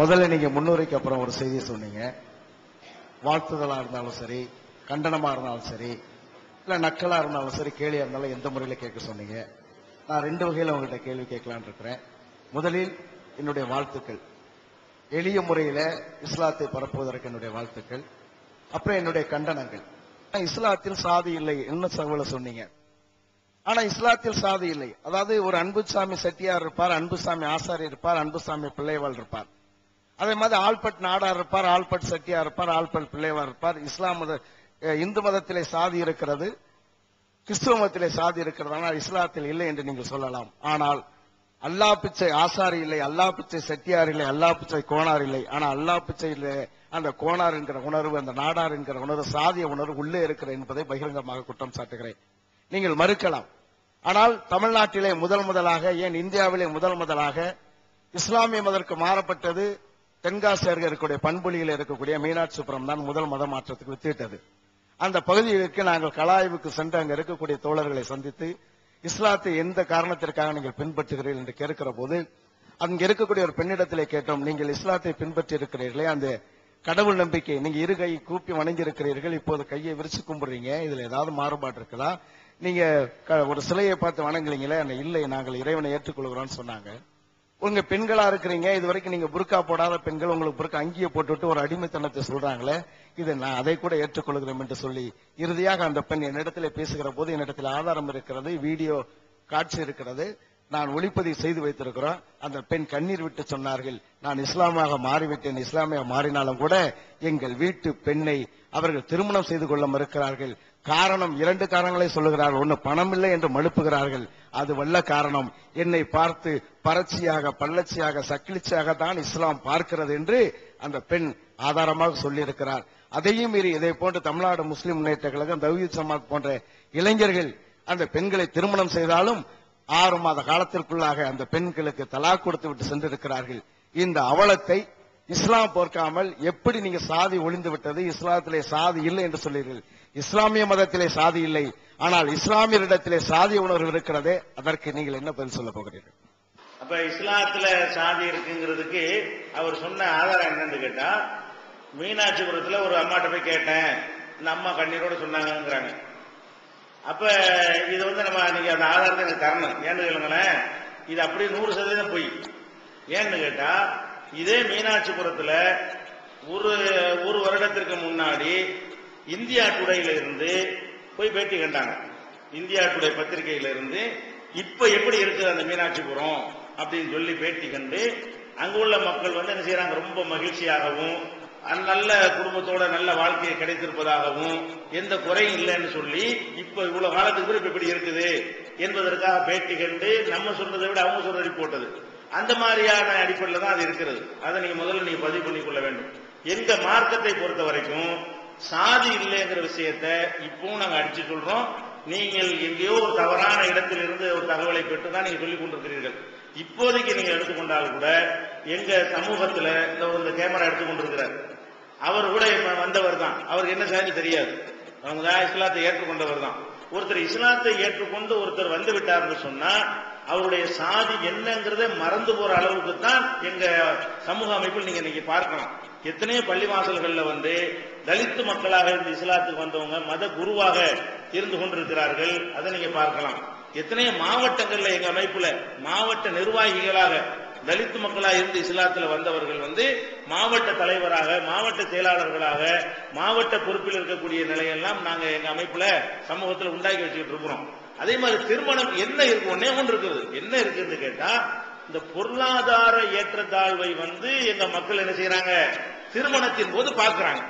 முதல்ல நீங்க முன்னுரைக்கு அப்புறம் ஒரு செய்தியை சொன்னீங்க. வாழ்த்துதலா இருந்தாலும் சரி, கண்டனமா இருந்தாலும் சரி, இல்ல நக்கலா இருந்தாலும் சரி, கேலியா இருந்தாலும் எந்த முறையில கேட்க சொன்னீங்க. நான் ரெண்டு வகையில உங்கள்கிட்ட கேள்வி கேட்கலான் இருக்கிறேன். முதலில் என்னுடைய வாழ்த்துக்கள், எளிய முறையில இஸ்லாத்தை பரப்புவதற்கு என்னுடைய வாழ்த்துக்கள். அப்புறம் என்னுடைய கண்டனங்கள். இஸ்லாத்தில் சாதி இல்லை என்ன சகோல சொன்னீங்க. ஆனா இஸ்லாத்தில் சாதி இல்லை. அதாவது ஒரு அன்புசாமி செட்டியார் இருப்பார், அன்புசாமி ஆசாரி இருப்பார், அன்புசாமி பிள்ளைவாள் இருப்பார். அதே மாதிரி ஆல்பட் நாடார் இருப்பார், ஆல்பட் செட்டியார் இருப்பார், ஆல்பட் பிள்ளைவார் இருப்பார். இந்து மதத்திலே சாதி இருக்கிறது, கிறிஸ்துவ மதத்திலே சாதி இருக்கிறது. ஆனால் இஸ்லாத்தில் இல்லை என்று நீங்கள் சொல்லலாம். ஆனால் அல்லாஹ் பிச்சை ஆசாரி இல்லை, அல்லாஹ் பிச்சை செட்டியார் இல்லை, அல்லாஹ் பிச்சை கோணார் இல்லை. ஆனா அல்லாஹ் பிச்சையில் அந்த கோணார் என்கிற உணர்வு, அந்த நாடார் என்கிற உணர்வு, சாதிய உணர்வு உள்ளே இருக்கிறது என்பதை பகிரங்கமாக குற்றம் சாட்டுகிறேன். நீங்கள் மறுக்கலாம். ஆனால் தமிழ்நாட்டிலே முதலாக, ஏன் இந்தியாவிலே முதலாக இஸ்லாமிய மதற்கு மாறப்பட்டது தென்காசி அருகே இருக்கக்கூடிய பண்புலியில் இருக்கக்கூடிய மீனாட்சிபுரம் தான் முதல் மத மாற்றத்துக்கு வித்திட்டது. அந்த பகுதிகளுக்கு நாங்கள் கலாய்வுக்கு சென்று அங்க இருக்கக்கூடிய தோழர்களை சந்தித்து இஸ்லாத்தை எந்த காரணத்திற்காக நீங்கள் பின்பற்றுகிறீர்கள் என்று கேட்கிற போது அங்க இருக்கக்கூடிய ஒரு பெண்ணிடத்திலே கேட்டோம், நீங்கள் இஸ்லாத்தை பின்பற்றி இருக்கிறீர்களே, அந்த கடவுள் நம்பிக்கை நீங்க இரு கை கூப்பி வணங்கி இருக்கிறீர்கள், இப்போது கையை விரிச்சு கும்பிடுறீங்க, இதுல ஏதாவது மாறுபாடு இருக்குதா? நீங்க ஒரு சிலையை பார்த்து வணங்குறீங்களே, இல்லை நாங்கள் இறைவனை ஏற்றுக்கொள்கிறோம் சொன்னாங்க. உங்க பெண்களா இருக்கிறீங்க, இது வரைக்கும் நீங்க புர்கா போடாத பெண்கள் உங்களுக்கு புர்கா அங்கிய போட்டுவிட்டு ஒரு அடிமைத்தனத்தை சொல்றாங்களே, இதை நான் அதை கூட ஏற்றுக்கொள்கிறோம் என்று சொல்லி இறுதியாக அந்த பெண் என்னிடத்திலே பேசுகிற போது என்னிடத்தில் ஆதாரம் இருக்கிறது, வீடியோ காட்சி இருக்கிறது, நான் ஒளிப்பதிவு செய்து வைத்திருக்கிறோம். அந்த பெண் கண்ணீர் விட்டு சொன்னார்கள், நான் இஸ்லாமாக மாறிவிட்டேன், இஸ்லாமியாக மாறினாலும் கூட எங்கள் வீட்டு பெண்ணை அவர்கள் திருமணம் செய்து கொள்ள மறுக்கிறார்கள். காரணம், இரண்டு காரணங்களை சொல்லுகிறார்கள். ஒன்னு, பணம் இல்லை என்று மழுப்புகிறார்கள். அது வல்ல காரணம், என்னை பார்த்து பரட்சியாக, பள்ளச்சியாக, சக்கிலிச்சியாக தான் இஸ்லாம் பார்க்கிறது என்று அந்த பெண் ஆதாரமாக சொல்லியிருக்கிறார். அதையும் மீறி இதை போன்று தமிழ்நாடு முஸ்லிம் முன்னேற்ற கழகம், தௌஹீத் ஜமாத் போன்ற இளைஞர்கள் அந்த பெண்களை திருமணம் செய்தாலும் 6 மாத காலத்திற்குள்ளாக அந்த பெண்களுக்கு தலாக் கொடுத்து விட்டு சென்றிருக்கிறார்கள். இந்த அவலத்தை இஸ்லாம் போர்க்காமல் எப்படி நீங்க சாதி ஒளிந்து விட்டது, இஸ்லாத்திலே சாதி இல்லை என்று சொல்லீர்கள். இஸ்லாமிய மதத்திலே சாதி இல்லை, ஆனால் இஸ்லாமியரிடத்திலே சாதி உணர்வு இருக்கிறதே, அதற்கு நீங்கள் என்ன பதில் சொல்ல போகிறீர்கள்? அப்ப இஸ்லாத்துல சாதி இருக்குங்கிறதுக்கு அவர் சொன்ன ஆதாரம் என்னன்னு கேட்டா, மீனாட்சிபுரத்துல ஒரு அம்மாட்ட போய் கேட்டேன், இந்த அம்மா கண்ணீரோட சொன்னாங்கிறாங்க. அப்ப இது நம்ம நீங்க அந்த ஆதாரத்தை எனக்கு தரணும். ஏன்னு கேளுங்களேன், இது அப்படி 100% போய். ஏன்னு கேட்டா, இதே மீனாட்சிபுரத்துல ஒரு வருடத்திற்கு முன்னாடி இந்தியா டுடேல இருந்து போய் பேட்டி கண்டாங்க. இந்தியா டுடே பத்திரிகையில இருந்து இப்ப எப்படி இருக்குது அந்த மீனாட்சிபுரம் அப்படின்னு சொல்லி பேட்டி கண்டு அங்கு உள்ள மக்கள் என்ன செய்யறாங்க, ரொம்ப மகிழ்ச்சியாகவும் நல்ல குடும்பத்தோட நல்ல வாழ்க்கையை கிடைத்திருப்பதாகவும் எந்த குறையும் இல்லைன்னு சொல்லி இப்ப இவ்வளவு காலத்துக்கு இப்ப இப்படி இருக்குது என்பதற்காக பேட்டி கண்டு நம்ம சொல்றதை விட அவங்க சொல்றதை போட்டது. அந்த மாதிரியான அடிப்படையில் தான் அது இருக்கிறது. அதை நீங்க முதல்ல பதிவு பண்ணிக்கொள்ள வேண்டும். எங்க மார்க்கத்தை பொறுத்த வரைக்கும் சாதி இல்லைங்கிற விஷயத்த இப்பவும் நாங்க அடிச்சு சொல்றோம். நீங்கள் எங்கேயோ ஒரு தவறான இடத்தில் இருந்து ஒரு தகவலை பெற்றுதான் நீங்க சொல்லிக் கொண்டிருக்கிறீர்கள். இப்போதைக்கு நீங்க எடுத்துக்கொண்டால் கூட எங்க சமூகத்துல இந்த கேமரா எடுத்துக்கொண்டிருக்கிறார், அவர் கூட வந்தவர் தான், அவருக்கு என்ன சாதி தெரியாது, அவங்க தான் இஸ்லாத்தை ஏற்றுக்கொண்டவர் தான். ஒருத்தர் இஸ்லாத்தை ஏற்றுக்கொண்டு ஒருத்தர் வந்து விட்டார்னு சொன்னா அவருடைய சாதி என்னங்கிறத மறந்து போற அளவுக்கு தான் எங்க சமூக அமைப்பில் நீங்க இன்னைக்கு பார்க்கலாம். எத்தனையோ பள்ளிவாசல்கள்ல தலித்து மக்களாக இருந்து இஸ்லாத்துக்கு வந்தவங்க மத குருவாக இருந்து கொண்டிருக்கிறார்கள். அதை நீங்க பார்க்கலாம். எத்தனையோ மாவட்டங்கள்ல எங்க அமைப்புல மாவட்ட நிர்வாகிகளாக தலித்து மக்களாக இருந்து இஸ்லாத்துல வந்தவர்கள் மாவட்ட தலைவராக, மாவட்ட செயலாளர்களாக, மாவட்ட பொறுப்பில் இருக்கக்கூடிய நிலையெல்லாம் நாங்க எங்க அமைப்புல சமூகத்தில் உண்டாக்கி வச்சுக்கிட்டு இருக்கிறோம். அதே மாதிரி திருமணம் என்ன இருக்கு, ஒன்னே ஒன்று இருக்குது. என்ன இருக்குன்னு கேட்டா, இந்த பொருளாதார ஏற்றத்தாழ்வை எங்க மக்கள் என்ன செய்யறாங்க, திருமணத்தின் போது பார்க்கிறாங்க.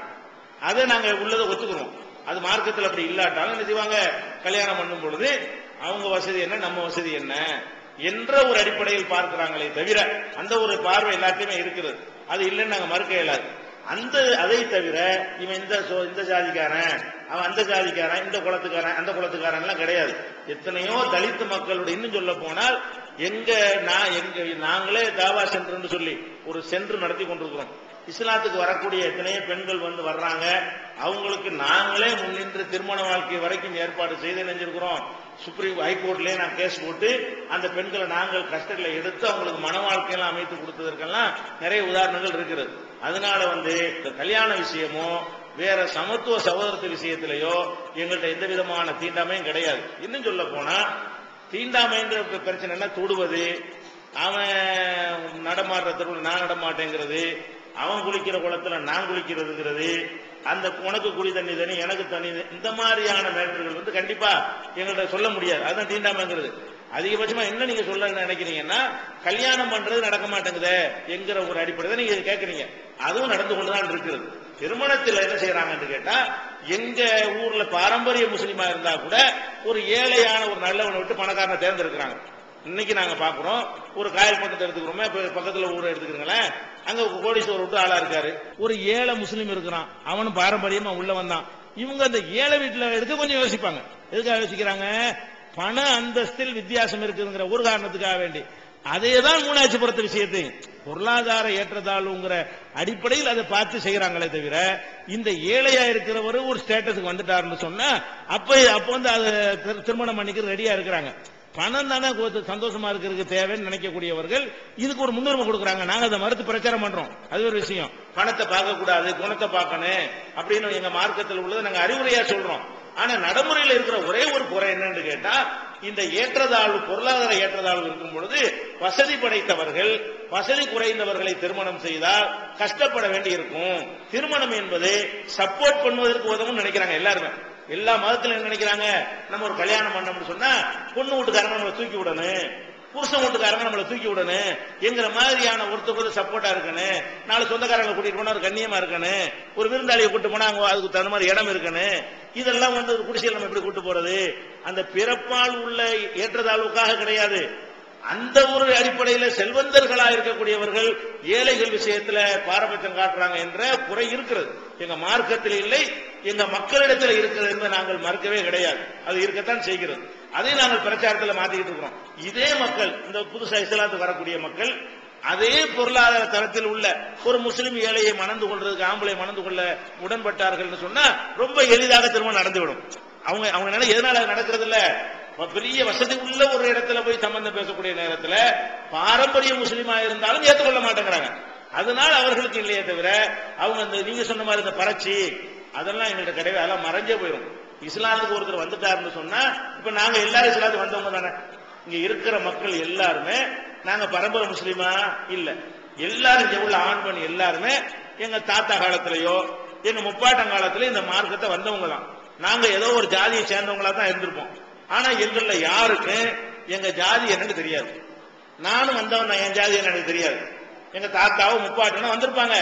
அதை நாங்க உள்ளதை ஒத்துக்கிறோம். அது மார்க்கத்தில் அப்படி இல்லாட்டாலும் என்ன செய்வாங்க, கல்யாணம் பண்ணும் பொழுது அவங்க வசதி என்ன, நம்ம வசதி என்ன என்ற ஒரு அடிப்படையில் பார்க்கிறாங்களே தவிர, அந்த ஒரு பார்வை எல்லாத்தையுமே இருக்கிறது. அது இல்லைன்னு நாங்க மறுக்க இயலாது. அதை தவிர இவன் இந்த ஜாதிக்காரன், அவன் அந்த ஜாதிக்காரன், இந்த குளத்துக்காரன், அந்த குளத்துக்காரன் எல்லாம் கிடையாது. எத்தனையோ தலித்து மக்களுடைய, இன்னும் சொல்ல போனால் நாங்களே தாவா சென்டர்னு சொல்லி ஒரு சென்டர் நடத்தி கொண்டிருக்கிறோம். இஸ்லாத்துக்கு வரக்கூடிய எத்தனையோ பெண்கள் வர்றாங்க, அவங்களுக்கு நாங்களே முன்னின்று திருமண வாழ்க்கை வரைக்கும் ஏற்பாடு செய்து நினைஞ்சிருக்கிறோம். சுப்ரீம் ஹைகோர்ட்லயே நான் கேஸ் போட்டு அந்த பெண்களை நாங்கள் கஸ்டடியில் எடுத்து அவங்களுக்கு மன வாழ்க்கையெல்லாம் அமைத்து கொடுத்ததற்கெல்லாம் நிறைய உதாரணங்கள் இருக்கிறது. அதனால கல்யாண விஷயமோ வேற சமத்துவ சகோதரத்து விஷயத்திலேயோ எங்கள்கிட்ட எந்த விதமான தீண்டாமையும் கிடையாது. இன்னும் சொல்ல போனா தீண்டாமைன்ற பிரச்சனை என்ன, தொடுவது, அவன் நடமாடுற தெருவில் நான் நடமாட்டேங்கிறது, அவன் குளிக்கிற குளத்துல நான் குளிக்கிறதுங்கிறது, அந்த உனக்கு குடி தண்ணி தனி எனக்கு தனி, இந்த மாதிரியான மேட்டர்கள் கண்டிப்பா எங்கள்கிட்ட சொல்ல முடியாது. அதுதான் தீண்டாமைங்கிறது. அதிகபட்சமா என்ன நீங்க சொல்ல நினைக்கிறீங்கன்னா, கல்யாணம் பண்றது நடக்க மாட்டேங்குது என்கிற ஒரு அடிப்படையில் நீங்க கேட்கறீங்க. அதுவும் நடந்து கொண்டுதான் இருக்கிறது. திருமணத்தில் என்ன செய்யறாங்கன்னு கேட்டா, எங்க ஊர்ல பாரம்பரிய முஸ்லீமா இருந்தா கூட ஒரு ஏழையான ஒரு நல்லவனை விட்டு பணக்காரனை தேர்ந்தெடுக்கிறாங்க. இன்னைக்கு நாங்க பாக்குறோம், ஒரு காயல் பட்டத்தை எடுத்துக்கிறோமே, பக்கத்துல ஊரை எடுத்துக்கிறீங்களேன், அங்க கோடீஸ்வரர் விட்டு ஆளா இருக்காரு, ஒரு ஏழை முஸ்லீம் இருக்கிறான், அவனும் பாரம்பரியமா உள்ள வந்தான். இவங்க அந்த ஏழை வீட்டுல எடுக்க கொஞ்சம் யோசிப்பாங்க. எதுக்காக யோசிக்கிறாங்க? பண அந்தஸ்தில் வித்தியாசம் இருக்குங்கிற ஒரு காரணத்துக்காக வேண்டி. அதேதான் மூணாட்சிபுரத்து விஷயத்தை பொருளாதார ஏற்றத்தாழ்வுங்கிற அடிப்படையில் அதை பார்த்து செய்யறாங்களே தவிர, இந்த ஏழையா இருக்கிறவர் ஒரு ஸ்டேட்டஸுக்கு வந்துட்டாருன்னு சொன்னா அப்ப அதை திருமணம் பண்ணிக்க ரெடியா இருக்கிறாங்க. பணம் தானே சந்தோஷமா இருக்கிறதுக்கு தேவைன்னு நினைக்கக்கூடியவர்கள் இதுக்கு ஒரு முன்னுரிமை கொடுக்குறாங்க. நாங்க அதை மறுத்து பிரச்சாரம் பண்றோம். அது ஒரு விஷயம். பணத்தை பார்க்க கூடாது, குணத்தை பார்க்கணும் அப்படின்னு எங்க மார்க்கத்தில் உள்ளதை நாங்க அறிவுரையா சொல்றோம். ஆனா நடைமுறையில் இருக்கிற ஒரே ஒரு குறை என்னன்னு கேட்டா, இந்த ஏற்றத்தாழ்வு, பொருளாதார ஏற்றத்தாழ்வு இருக்கும் பொழுது வசதி படைத்தவர்கள் வசதி குறைந்தவர்களை திருமணம் செய்தால் கஷ்டப்பட வேண்டி இருக்கும். திருமணம் என்பது சப்போர்ட் பண்ணுவதற்கு உதவும் நினைக்கிறாங்க எல்லாருமே. எல்லா மதத்திலும் என்ன நினைக்கிறாங்க, நம்ம ஒரு கல்யாணம் பண்ணோம்னு சொன்னா பொண்ணு வீட்டுக்காரங்க நம்மளை தூக்கி விடணும், புருஷன் வீட்டுக்காரங்க நம்மளை தூக்கி விடணும் என்கிற மாதிரியான ஒருத்தருக்கு சப்போர்ட்டா இருக்கணும். நாலு சொந்தக்காரங்களை கூட்டிட்டு போனா ஒரு கண்ணியமா இருக்கணும், ஒரு விருந்தாளியை கூட்டு போனா அதுக்கு தகுந்த மாதிரி இடம் இருக்கணும். இதெல்லாம் ஒரு குடிசையில் நம்ம எப்படி கூட்டு போறது? அந்த பிறப்பால் உள்ள ஏற்றத்தாழ்வுக்காக கிடையாது. அந்த ஒரு அடிப்படையில் செல்வந்தர்களா இருக்கக்கூடியவர்கள் ஏழைகள் விஷயத்துல பாரபட்சம் காட்டுறாங்க என்ற குறை இருக்கிறது. எங்க மார்க்கத்தில் இல்லை, எங்க மக்களிடத்தில் இருக்கிறது என்று நாங்கள் மறுக்கவே கிடையாது. அது இருக்கத்தான் செய்கிறது. அதை நாங்கள் பிரச்சாரத்தில் மாத்திக்கிட்டு இருக்கிறோம். இதே மக்கள், இந்த புதுசா இஸ்லாத்துக்கு வரக்கூடிய மக்கள், அதே பொருளாதார தரத்தில் உள்ள ஒரு முஸ்லிம் ஏழையை மணந்து கொள்றதுக்கு ஆம்பளை மணந்து கொள்ள உடன்பட்டார்கள் சொன்னா ரொம்ப எளிதாக திருமணம் நடந்துவிடும். அவங்க எதனால நடக்கிறது இல்ல, பெரிய வசதி உள்ள ஒரு இடத்துல போய் சம்பந்தம் பேசக்கூடிய நேரத்தில் பாரம்பரிய முஸ்லீமா இருந்தாலும் ஏற்றுக்கொள்ள மாட்டேங்கிறாங்க. அதனால அவர்களுக்கு இல்லையே தவிர அவங்க நீங்க சொன்ன மாதிரி இந்த பறச்சி அதெல்லாம் எங்கள்கிட்ட கிடையாது. அதெல்லாம் மறைஞ்சே போயிடும். இஸ்லாத்துக்கு ஒருத்தர் வந்துட்டாருன்னு சொன்னா, இப்ப நாங்க எல்லாரும் இஸ்லாத்துக்கு வந்தவங்க தானே, இங்க இருக்கிற மக்கள் எல்லாருமே நாங்க பரம்பரை முஸ்லீமா இல்ல, எல்லாரும் இங்க உள்ள ஆண் பெண் எல்லாருமே எங்க தாத்தா காலத்திலயோ எங்க முப்பாட்டம் இந்த மார்க்கத்தை வந்தவங்க தான். நாங்க ஏதோ ஒரு ஜாதியை சேர்ந்தவங்களா தான் இருந்திருப்போம். ஆனா எங்கள்ல யாருக்கு எங்க ஜாதி என்னன்னு தெரியாது. நானும் வந்தவன், என் ஜாதி எனக்கு தெரியாது. எங்க தாத்தாவும் முப்பாட்டனும் வந்திருப்பாங்க,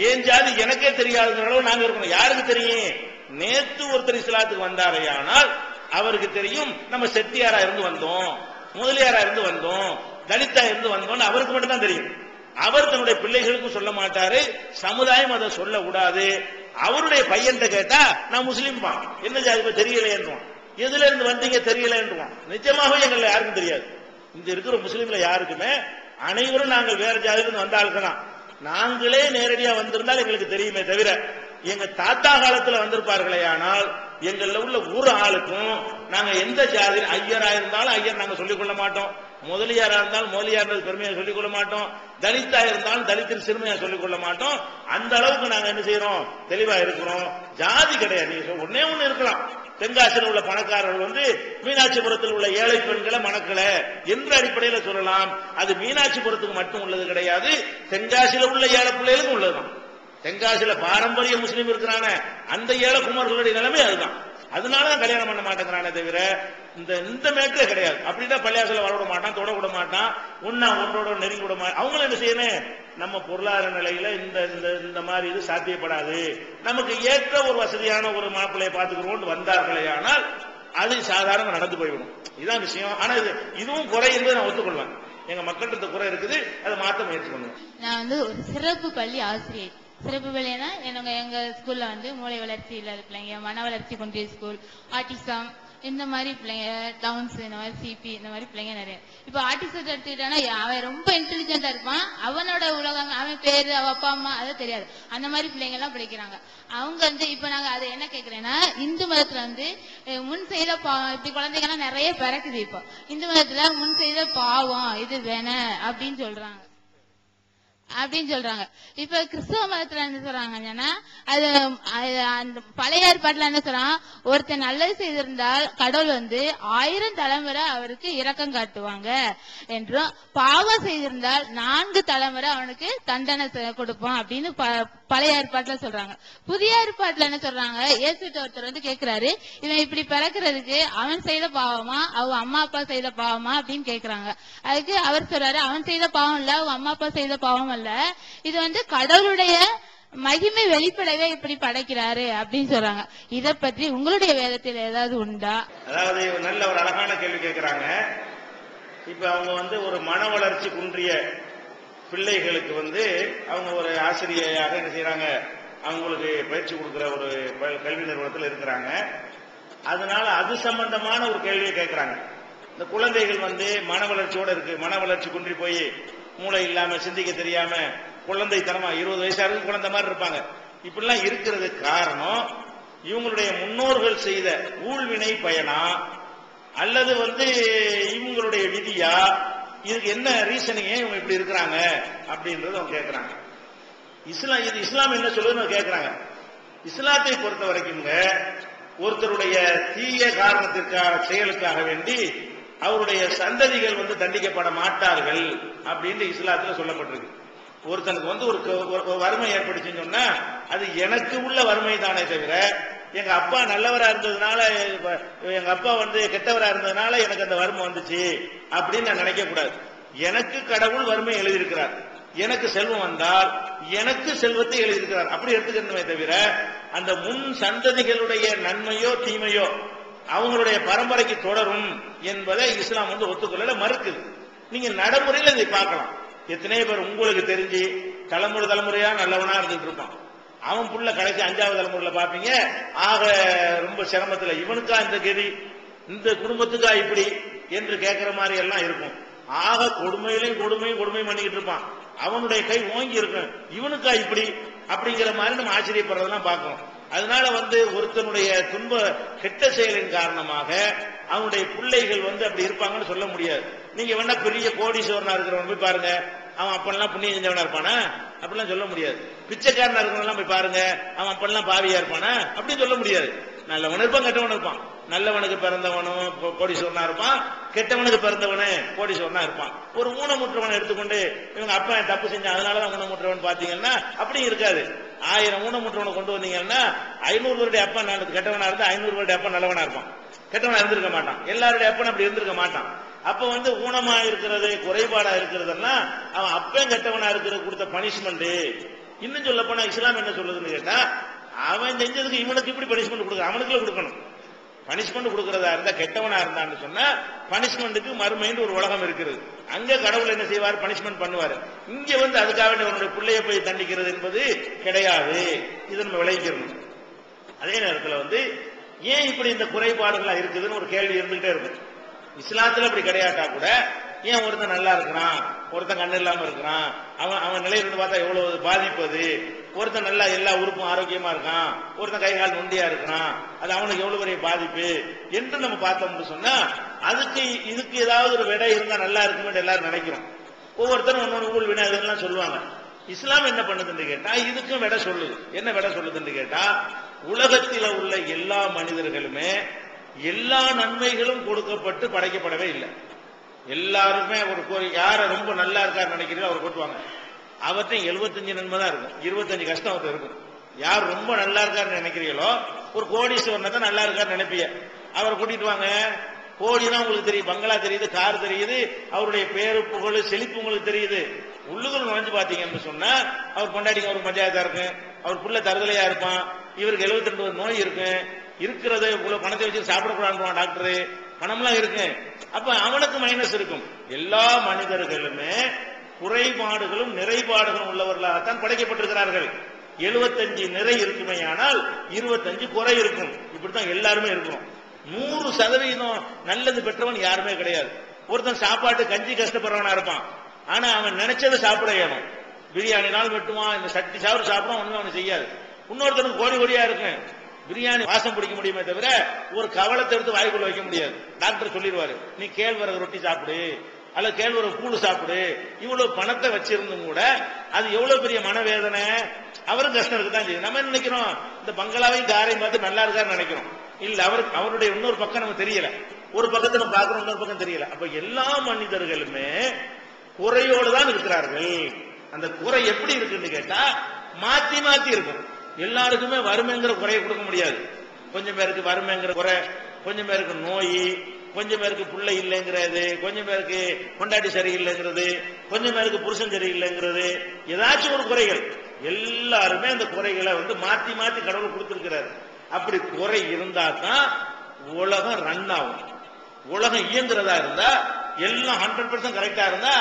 என் ஜாதி எனக்கே தெரியாதுங்கிற அளவு நாங்க இருக்கணும். யாருக்கு தெரியும்? நேத்து ஒருத்தர் இஸ்லாத்துக்கு வந்தாரே, ஆனால் அவருக்கு தெரியும் நம்ம செட்டியாரா இருந்து வந்தோம், முதலியாரா இருந்து வந்தோம், தலித்தா இருந்து வந்தோம், அவருக்கு மட்டும் தான் தெரியும். அவர் தன்னுடைய பிள்ளைகளுக்கும் சொல்ல மாட்டாரு, சமுதாயம் அதை சொல்ல கூடாது. அவருடைய பையன் கேட்டா நான் முஸ்லீம் தான், என்ன ஜாதி தெரியலையேன்றான், எதுல இருந்து வந்தீங்க தெரியலன்றான். நிஜமாகவே எங்களை யாருக்கும் தெரியாது. இங்க இருக்கிற முஸ்லீம்ல யாருக்குமே அனைவரும் நாங்கள் வேற ஜாதியிலிருந்து வந்த ஆளுக்கு தான். நாங்களே நேரடியா வந்திருந்தால் எங்களுக்கு தெரியுமே தவிர, எங்க தாத்தா காலத்துல வந்திருப்பார்களே, ஆனால் எங்கள்ல உள்ள ஒரு ஆளுக்கும் நாங்க எந்த ஜாதி, ஐயரா இருந்தாலும் ஐயர் நாங்க சொல்லிக் கொள்ள மாட்டோம், முதலியாரா இருந்தாலும் முதலியார் பெருமையை சொல்லிக் கொள்ள மாட்டோம், தலித்தா இருந்தாலும் தலித்தின் சிறுமையா சொல்லிக் கொள்ள மாட்டோம். அந்த அளவுக்கு நாங்க என்ன செய்யறோம், தெளிவா இருக்கிறோம். ஜாதி கிடையாது. நீங்க ஒன்னே ஒண்ணு இருக்கலாம், தென்காசியில் உள்ள பணக்காரர்கள் மீனாட்சிபுரத்தில் உள்ள ஏழை பெண்களை மணக்கல என்ற அடிப்படையில் சொல்லலாம். அது மீனாட்சிபுரத்துக்கு மட்டும் உள்ளது கிடையாது, தென்காசியில உள்ள ஏழை பிள்ளைகளுக்கும் உள்ளதுதான். தென்காசியில பாரம்பரிய முஸ்லீம் இருக்கிறாங்க, அந்த ஏழை குமார்களுடைய நிலைமை அதுதான். அதனாலதான் கல்யாணம் பண்ண மாட்டேங்கிறானே தவிர இந்த மேட்டே கிடையாது. அப்படிதான் பள்ளியாசல வர விட மாட்டான், தொட விட மாட்டான், ஒன்றோட நெருங்கி விட மாட்டான். அவங்களும் என்ன செய்யணும், நம்ம பொருளாதார நிலையில இந்த மாதிரி இது சாத்தியப்படாது, நமக்கு ஏற்ற ஒரு வசதியான ஒரு மாப்பிள்ளையை பார்த்துக்கிறோம் வந்தார்களே, ஆனால் அது சாதாரண நடந்து போய்விடும். இதுதான் விஷயம். ஆனா இதுவும் குறை என்பதை நான் ஒத்துக்கொள்வேன். எங்க மக்கள்கிட்ட குறை இருக்குது, அதை மாற்ற முயற்சி பண்ணுவேன். நான் ஒரு சிறப்பு பள்ளி ஆசிரியை. சிறப்பு பள்ளினா எங்க ஸ்கூல்ல மூளை வளர்ச்சி இல்லாத பிள்ளைங்க, மன வளர்ச்சி குன்றிய ஸ்கூல், ஆட்டிசம், இந்த மாதிரி பிள்ளைங்க டவுன்ஸ், இந்த மாதிரி சிபி, இந்த மாதிரி பிள்ளைங்க நிறைய. இப்ப ஆர்டிஸ்ட் எடுத்துக்கிட்டானா அவன் ரொம்ப இன்டெலிஜென்டா இருப்பான், அவனோட உலகம், அவன் பேரு, அவ அப்பா அம்மா அதை தெரியாது. அந்த மாதிரி பிள்ளைங்க எல்லாம் படிக்கிறாங்க. அவங்க இப்ப நாங்க அதை என்ன கேக்குறேன்னா, இந்து மதத்துல முன் செய்த பாவம், இப்படி குழந்தைங்கலாம் நிறைய பிறக்குது. இப்போ இந்து மதத்துல முன் செய்த பாவம் இது வேணும் அப்படின்னு சொல்றாங்க. இப்ப கிறிஸ்தவ மதத்துல என்ன சொல்றாங்கன்னா, அது அந்த பழைய ஏற்பாட்டுல என்ன சொல்றாங்க, ஒருத்தர் நல்லது செய்திருந்தால் கடவுள் 1000 தலைமுறை அவருக்கு இரக்கம் காட்டுவாங்க என்றும், பாவம் செய்திருந்தால் 4 தலைமுறை அவனுக்கு தண்டனை கொடுப்போம் அப்படின்னு பழைய ஏற்பாட்டுல சொல்றாங்க. புதிய ஏற்பாட்டுல என்ன சொல்றாங்க, இயேசுட்ட ஒருத்தர் கேக்குறாரு, இவன் இப்படி பிறக்கிறதுக்கு அவன் செய்த பாவமா அவ அம்மா அப்பா செய்த பாவமா அப்படின்னு கேக்குறாங்க. அதுக்கு அவர் சொல்றாரு, அவன் செய்த பாவம் இல்ல, அவ அம்மா அப்பா செய்த பாவம் இல்ல, இது கடவுளுடைய மகிமை வெளிப்படவே இப்படி படைக்கிறாரு அப்படின்னு சொல்றாங்க. இத பற்றி உங்களுடைய வேதத்தில் ஏதாவது உண்டா? அதாவது நல்ல ஒரு அழகான கேள்வி கேட்கிறாங்க. இப்ப அவங்க ஒரு மன வளர்ச்சி குன்றிய பிள்ளைகளுக்கு அவங்க ஒரு ஆசிரியராக என்ன செய்யறாங்க, அவங்களுக்கு பயிற்சி கொடுக்கிற ஒரு கல்வி நிறுவனத்தில் இருக்கிறாங்க. அதனால அது சம்பந்தமான ஒரு கேள்வியை கேட்கிறாங்க. இந்த குழந்தைகள் மன வளர்ச்சியோட இருக்கு, மன வளர்ச்சி குன்றி போய் மூளை இல்லாம சிந்திக்க தெரியாம குழந்தைத்தனமா 20 வயசாருக்கு குழந்தை மாதிரி இருப்பாங்க. இப்படிலாம் இருக்கிறது காரணம் இவங்களுடைய முன்னோர்கள் செய்த ஊழ்வினை பயனா அல்லது இவங்களுடைய விதியா, இதுக்கு என்ன ரீசனிங்க இவங்க இப்படி இருக்கிறாங்க அப்படின்றது அவங்க கேட்கிறாங்க. இஸ்லாம் என்ன சொல்லுதுன்னு கேட்கிறாங்க. இஸ்லாத்தை பொறுத்த வரைக்கும் ஒருத்தருடைய தீய காரணத்திற்காக செயலுக்காக வேண்டி அவருடைய சந்ததிகள் தண்டிக்கப்பட மாட்டார்கள் அப்படின்னு இஸ்லாத்துல சொல்லப்பட்டிருக்கு. ஒருத்தனுக்கு ஒரு வறுமை ஏற்பட்டுச்சுன்னு சொன்னா அது எனக்கு உள்ள வறுமை தானே தவிர, எங்க அப்பா நல்லவரா இருந்ததுனால, எங்க அப்பா கெட்டவரா இருந்ததுனால எனக்கு அந்த வறுமை வந்துச்சு அப்படின்னு நான் நினைக்க கூடாது. எனக்கு கடவுள் வறுமை எழுதியிருக்கிறார், எனக்கு செல்வம் வந்தால் எனக்கு செல்வத்தை எழுதியிருக்கிறார், அப்படி எடுத்துக்கணுமே தவிர அந்த முன் சந்ததிகளுடைய நன்மையோ தீமையோ அவங்களுடைய பரம்பரைக்கு தொடரும் என்பதை இஸ்லாம் ஒத்துக்கொள்ள மறுக்குது. நீங்க நடைமுறையில் இதை பார்க்கலாம். எத்தனை பேர் உங்களுக்கு தெரிஞ்சு தலைமுறையா நல்லவனா இருந்துட்டு இருப்பான், அவன் புள்ள கடைசி 5வது தலைமுறையில பாப்பீங்க ஆக ரொம்ப சிரமத்துல, இவனுக்கா இந்த கதி, இந்த குடும்பத்துக்கா இப்படி என்று கேட்கிற மாதிரி எல்லாம் இருக்கும். ஆக கொடுமையிலையும் கொடுமை பண்ணிக்கிட்டு இருப்பான், அவனுடைய கை ஓங்கி இருக்கும், இவனுக்கா இப்படி அப்படிங்கிற மாதிரி நம்ம ஆச்சரியப்படுறதெல்லாம் பார்க்கணும். அதனால ஒருத்தனுடைய துன்ப கெட்ட செயலின் காரணமாக அவனுடைய பிள்ளைகள் அப்படி இருப்பாங்கன்னு சொல்ல முடியாது. நீங்க வேணா பெரிய கோடீஸ்வரனா இருக்கிறவன் போய் பாருங்க, அவன் அப்பெல்லாம் புண்ணியம் செஞ்சவனா இருப்பானா அப்படிலாம் சொல்ல முடியாது. பிச்சைக்காரனா இருக்கிறவன் போய் பாருங்க, அவன் அப்பெல்லாம் பாவியா இருப்பானா அப்படின்னு சொல்ல முடியாது. நல்லவன் இருப்பான், கெட்டவன் இருப்பான். நல்லவனுக்கு பிறந்தவனும் கோடீஸ்வரனா இருப்பான், கெட்டவனுக்கு பிறந்தவனு கோடீஸ்வரனா இருப்பான். ஒரு ஊனமுற்றவனை எடுத்துக்கொண்டு இவங்க அப்பா தப்பு செஞ்சா அதனாலதான் ஊனமுற்றவன் பாத்தீங்கன்னா அப்படி இருக்காது. 1000 ஊனமுற்றவனை கொண்டு வந்தீங்கன்னா 500 பேருடைய அப்பா கெட்டவனா இருந்தா 500 பேருடைய அப்பா நல்லவனா இருப்பான், கெட்டவனா இருந்திருக்க மாட்டான். எல்லாருடைய அப்பனும் அப்படி இருந்திருக்க மாட்டான். அப்ப ஊனமா இருக்கிறது குறைபாடா இருக்கிறதெல்லாம் அவன் அப்பன் கெட்டவனா இருக்கிறது கொடுத்த பனிஷ்மெண்ட். இன்னும் சொல்ல போனா இஸ்லாம் என்ன சொல்லுதுன்னு கேட்டா, அவன் செஞ்சதுக்கு இவனுக்கு இப்படி பனிஷ்மெண்ட் கொடுக்க, அவனுக்குள்ள கொடுக்கணும். பனிஷ்மெண்ட் கொடுக்கறதா இருந்தா கெட்டவனா இருந்தான்னு சொன்னா பனிஷ்மெண்ட்டுக்கு மறுமைன்னு ஒரு உலகம் இருக்கிறது. அங்க கடவுள் என்ன செய்வார், பனிஷ்மெண்ட் பண்ணுவாரு. இங்க அதுக்காக அவனுடைய பிள்ளைய போய் தண்டிக்கிறது என்பது கிடையாது. இதை நம்ம விளைவிக்கணும். அதே நேரத்தில் ஏன் இப்படி இந்த குறைபாடுகளா இருக்குதுன்னு ஒரு கேள்வி இருந்துகிட்டே இருக்கு. இஸ்லாத்துல அப்படி கிடையாட்டா கூட ஏன் ஒருத்தன் நல்லா இருக்கிறான், ஒருத்தன் கண்ணு இல்லாம இருக்கிறான், அவன் நிலை இருந்து பார்த்தா எவ்வளவு பாதிப்பது, ஒருத்தன் நல்லா எல்லா உறுப்பும் ஆரோக்கியமா இருக்கான், ஒருத்தன் கை கால் நொண்டியா இருக்கிறான், அது அவனுக்கு எவ்வளவு பெரிய பாதிப்பு என்று நம்ம பார்த்தோம்னு சொன்னா இதுக்கு ஏதாவது ஒரு விடை இருந்தா நல்லா இருக்குன்னு எல்லாரும் நினைக்கிறோம். ஒவ்வொருத்தரும் ஒன்னொரு வினா இதெல்லாம் சொல்லுவாங்க. இஸ்லாம் என்ன பண்ணுதுன்னு கேட்டா இதுக்கும் விடை சொல்லுது. என்ன விடை சொல்லுதுன்னு கேட்டா, உலகத்தில் உள்ள எல்லா மனிதர்களுமே எல்லா நன்மைகளும் கொடுக்கப்பட்டு படைக்கப்படவே இல்லை. எல்லாருமே யார ரொம்ப நல்லா இருக்காரு நினைக்கிறீங்களோ அவர் கூட்டுவாங்க, அவர்கிட்ட 75 நன்மை தான் இருக்கும், 25 கஷ்டம் அவர்கிட்ட இருக்கும். யார் ரொம்ப நல்லா இருக்காருன்னு நினைக்கிறீங்களோ, ஒரு கோடீஸ்வரனை தான் நல்லா இருக்காருன்னு நினைப்பீங்க, அவரை கூட்டிட்டு வாங்க. கோடிதான் உங்களுக்கு தெரியும், பங்களா தெரியுது, கார் தெரியுது, அவருடைய பேரு புகழ் செழிப்பு உங்களுக்கு தெரியுது. உள்ளுக்குள் நுழைஞ்சு பாத்தீங்கன்னு சொன்னா அவர் கொண்டாடிங்க ஒரு பஞ்சாயத்தா இருக்கு, அவர் புள்ள தருதலையா இருப்பான், இவருக்கு 72 நோய் இருக்கு, இருக்கிறத இவ்வளவு பணத்தை வச்சு சாப்பிடக்கூடாது டாக்டரு, பணம்லாம் இருக்கு. அப்ப அவனுக்கு மைனஸ் இருக்கும். எல்லா மனிதர்களுமே குறைபாடுகளும் நிறைபாடுகளும் உள்ளவர்களாகத்தான் படைக்கப்பட்டிருக்கிறார்கள். 75 நிறை இருக்குமே, ஆனால் 25 குறை இருக்கும். இப்படித்தான் எல்லாருமே இருக்கும். 100% நல்லது பெற்றவன் யாருமே கிடையாது. ஒருத்தன் சாப்பாட்டு கஞ்சி கஷ்டப்படுறவனா இருப்பான், ஆனா அவன் நினைச்சதை சாப்பிட ஏனும். பிரியாணி நாள் வெட்டுவான், இந்த சட்டி சாப்பிட சாப்பிடுவான், ஒண்ணும் அவனுக்கு செய்யாது. இன்னொருத்தனுக்கு கோடி கோடியா இருக்கு, பிரியாணி வாசம் பிடிக்க முடியுமே தவிர ஒரு கவலத்தை எடுத்து வாய்க்குள்ள வைக்க முடியாது. டாக்டர் சொல்லிடுவாரு, நீ கேழ்வரகு ரொட்டி சாப்பிடு அல்ல கேழ்வரகு கூழு சாப்பிடு. இவ்வளவு பணத்தை வச்சிருந்தும் கூட அது எவ்வளவு பெரிய மனவேதனை, அவரும் கஷ்டம் இருக்குதான் செய்யும். நம்ம நினைக்கிறோம் இந்த பங்களாவையும் காரையும் பார்த்து நல்லா இருக்காருன்னு நினைக்கிறோம். இல்ல, அவருடைய இன்னொரு பக்கம் நமக்கு தெரியல, ஒரு பக்கத்தை நம்ம பார்க்கிறோம், இன்னொரு பக்கம் தெரியல. அப்ப எல்லா மனிதர்களுமே குறையோடு தான் இருக்கிறார்கள். அந்த குறை எப்படி இருக்குன்னு கேட்டா மாத்தி மாத்தி இருக்கும். எல்லாருக்குமே வறுமைங்கிற குறையை கொடுக்க முடியாது. கொஞ்சம் பேருக்கு வறுமைங்கிற குறை, கொஞ்சம் பேருக்கு நோய், கொஞ்சம் பேருக்கு பிள்ளை இல்லைங்கிறது, கொஞ்சம் பேருக்கு கொண்டாட்டி சரியில்லைங்கிறது, கொஞ்சம் பேருக்கு புருஷன் சரியில்லைங்கிறது, ஏதாச்சும் ஒரு குறைகள். எல்லாருமே அந்த குறைகளை மாத்தி மாத்தி கடவுள் கொடுத்திருக்கிறார். அப்படி குறை இருந்தா தான் உலகம் ரன் ஆகும். உலகம் இயங்குறதா இருந்தா எல்லாம் 100% கரெக்டா இருந்தா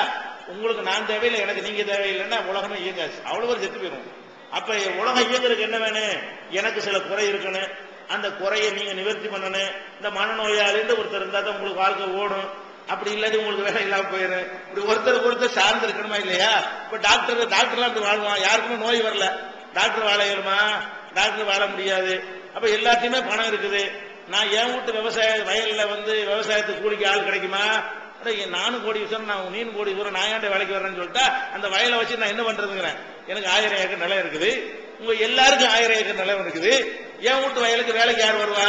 உங்களுக்கு நான் தேவையில்லை, எனக்கு நீங்க தேவையில்லைன்னா உலகமே இயங்காது, அவ்வளவு செத்து போயிடும். அப்ப உலகம் இயங்குறதுக்கு என்ன வேணும்? எனக்கு சில குறை இருக்கணும், அந்த குறையை நீங்க நிவர்த்தி பண்ணணும். இந்த மனநோயாளின்னு ஒருத்தர் இருந்தா தான் உங்களுக்கு வாழ்க்கை ஓடும், அப்படி இல்லாட்டி உங்களுக்கு வேலை இல்லாம போயிடும். இப்படி ஒருத்தருக்கு ஒருத்தர் சார்ந்து இருக்கணுமா இல்லையா? இப்ப டாக்டர்லாம் வாழ்வான், யாருக்குமே நோய் வரல, டாக்டர் வாழ இயலுமா? டாக்டர் வாழ முடியாது. அப்ப எல்லாத்தையுமே பணம் இருக்குது. நான் என் வீட்டு வயல்ல விவசாயத்துக்கு கூலிக்கு ஆள் கிடைக்குமா? நானும் கோடி நான் நீனும் கோடி தூரம் நான் ஏன்ட வேலைக்கு வர்றேன்னு சொல்லிட்டா அந்த வயலை வச்சு நான் என்ன பண்றதுங்கிறேன். எனக்கு 1000 ஏக்கர் நிலம் இருக்குது, உங்க எல்லாருக்கும் 1000 ஏக்கர் நிலம் இருக்குது. என் வீட்டு வயலுக்கு வேலைக்கு யார் வருவா?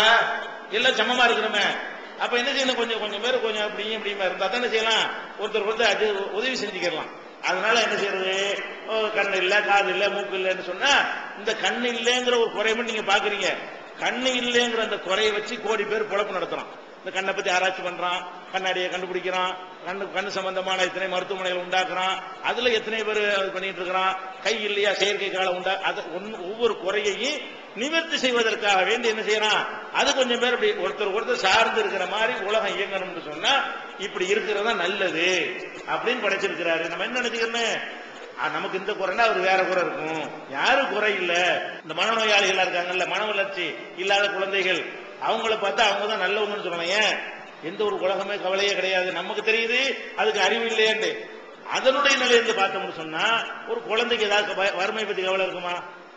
எல்லாம் சமமா இருக்கணுமே. அப்ப என்ன செய்யணும்? கொஞ்சம் பேர் கொஞ்சம் அப்படியுமா இருந்தா தான் என்ன செய்யலாம், ஒருத்தர் உதவி செஞ்சுக்கலாம். அதனால என்ன செய்யறது? கண்ணு இல்ல, காது இல்ல, மூக்கு இல்லைன்னு சொன்னா இந்த கண்ணு இல்லைங்கிற ஒரு குறையும் நீங்க பாக்குறீங்க. கண்ணு இல்லைங்கிற அந்த குறையை வச்சு கோடி பேர் பொழப்பு நடத்துறான். இந்த கண்ணை பத்தி ஆராய்ச்சி பண்றான், கண்ணாடியை கண்டுபிடிக்கிறான், கண்ணு சம்பந்தமான எத்தனை மருத்துவமனைகள் உண்டாக்குறான், அதுல எத்தனை பேர் பண்ணிட்டு இருக்கிறான். கை இல்லையா, செயற்கை காலம் ஒவ்வொரு குறையையும் நிவர்த்தி செய்வதற்காக வேண்டி என்ன செய்யறான்? அது கொஞ்சம் பேர் அப்படி ஒருத்தர் சார்ந்து இருக்கிற மாதிரி உலகம் இயங்கணும்னு சொன்னா இப்படி இருக்கிறதா நல்லது அப்படின்னு படைச்சிருக்கிறாரு. நம்ம என்ன நினைச்சுக்கிறோம்? நமக்கு இந்த குறைனா அவர் வேற குறை இருக்கும். யாரும் குறை இல்ல. இந்த மனநோயாளிகளா இருக்காங்கல்ல, மன வளர்ச்சி இல்லாத குழந்தைகள், அவங்கள பார்த்தா அவங்க தான் நல்லவங்கன்னு சொல்லலாம். ஏன்? எந்த ஒரு உலகமே கவலையே கிடையாது, நமக்கு தெரியுது அதுக்கு அறிவு இல்லையேன்னு. அதனுடைய நிலையிலிருந்து பார்த்தோம்னு சொன்னா ஒரு குழந்தைக்கு ஏதாவது வறுமை பத்தி கவலை இருக்குமா?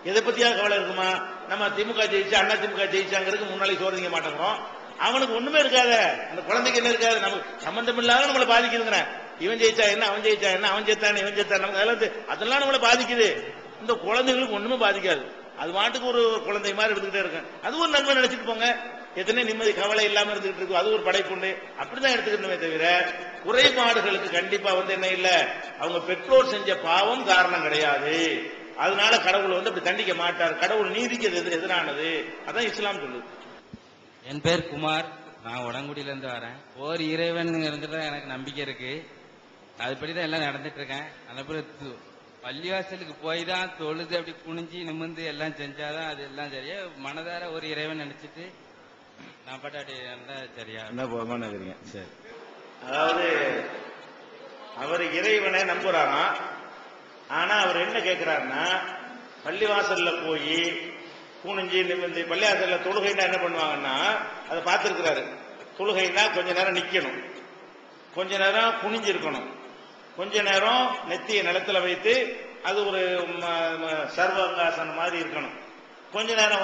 எதை பத்தியாவது கவலை இருக்குமா? நம்ம திமுக ஜெயிச்சா அண்ணா திமுக ஜெயிச்சாங்கிறதுக்கு முன்னாடி சோதிக்க மாட்டேங்கிறோம். அவனுக்கு ஒண்ணுமே இருக்காத, அந்த குழந்தைக்கு என்ன இருக்காது, நமக்கு சம்பந்தம் இல்லாத நம்மளை பாதிக்குதுங்கிறேன். இவன் ஜெயிச்சா என்ன, அவன் ஜெயிச்சா என்ன, அவன் ஜெயித்தான் இவன் ஜெயித்தான், நமக்கு அதெல்லாம் நம்மளை பாதிக்குது. இந்த குழந்தைகளுக்கு ஒண்ணுமே பாதிக்காது, அது மாட்டுக்கு ஒரு குழந்தை மாதிரி எடுத்துக்கிட்டே இருக்கும். அது ஒரு நன்மை நினைச்சிட்டு போங்க. எத்தனை நிம்மதி கவலை இல்லாம இருந்துகிட்டு இருக்கு, அது ஒரு படைப்புண்டு. அப்படிதான் எடுத்துக்கணுமே தவிர குறைபாடுகளுக்கு கண்டிப்பா என்ன இல்ல, அவங்க பெற்றோர் செஞ்ச பாவம் காரணம் கிடையாது. அதனால கடவுள் அப்படி தண்டிக்க மாட்டார். கடவுள் நீதிக்கு எதிரானது. அதான் இஸ்லாம் சொல்லுது. என் பேர் குமார், நான் உடங்குடியில இருந்து வரேன். ஓர் இறைவன் இருந்துட்டு எனக்கு நம்பிக்கை இருக்கு, அதுபடிதான் எல்லாம் நடந்துட்டு இருக்கேன். அந்த பள்ளிவாசலுக்கு போய் தான் தொழுது அப்படி குனிஞ்சு நிமிர்ந்து எல்லாம் செஞ்சாதான் அது எல்லாம் சரியா. மனதார ஒரு இறைவன் நினைச்சிட்டு நான் பாட்டாடி இருந்தா சரியா என்ன போகமா நினைக்கிறீங்க? சரி, அதாவது அவர் இறைவனை நம்புறாராம். ஆனா அவர் என்ன கேட்கிறாருன்னா, பள்ளிவாசல்ல போய் குனிஞ்சு நிமிர்ந்து, பள்ளிவாசல்ல தொழுகைன்னா என்ன பண்ணுவாங்கன்னா அதை பார்த்திருக்கிறாரு. தொழுகைன்னா கொஞ்ச நேரம் நிக்கணும், கொஞ்ச நேரம் குனிஞ்சு இருக்கணும், கொஞ்ச நேரம் நெத்திய நிலத்துல வைத்து அது ஒரு சர்வங்காசனம் மாதிரி இருக்கணும், கொஞ்ச நேரம்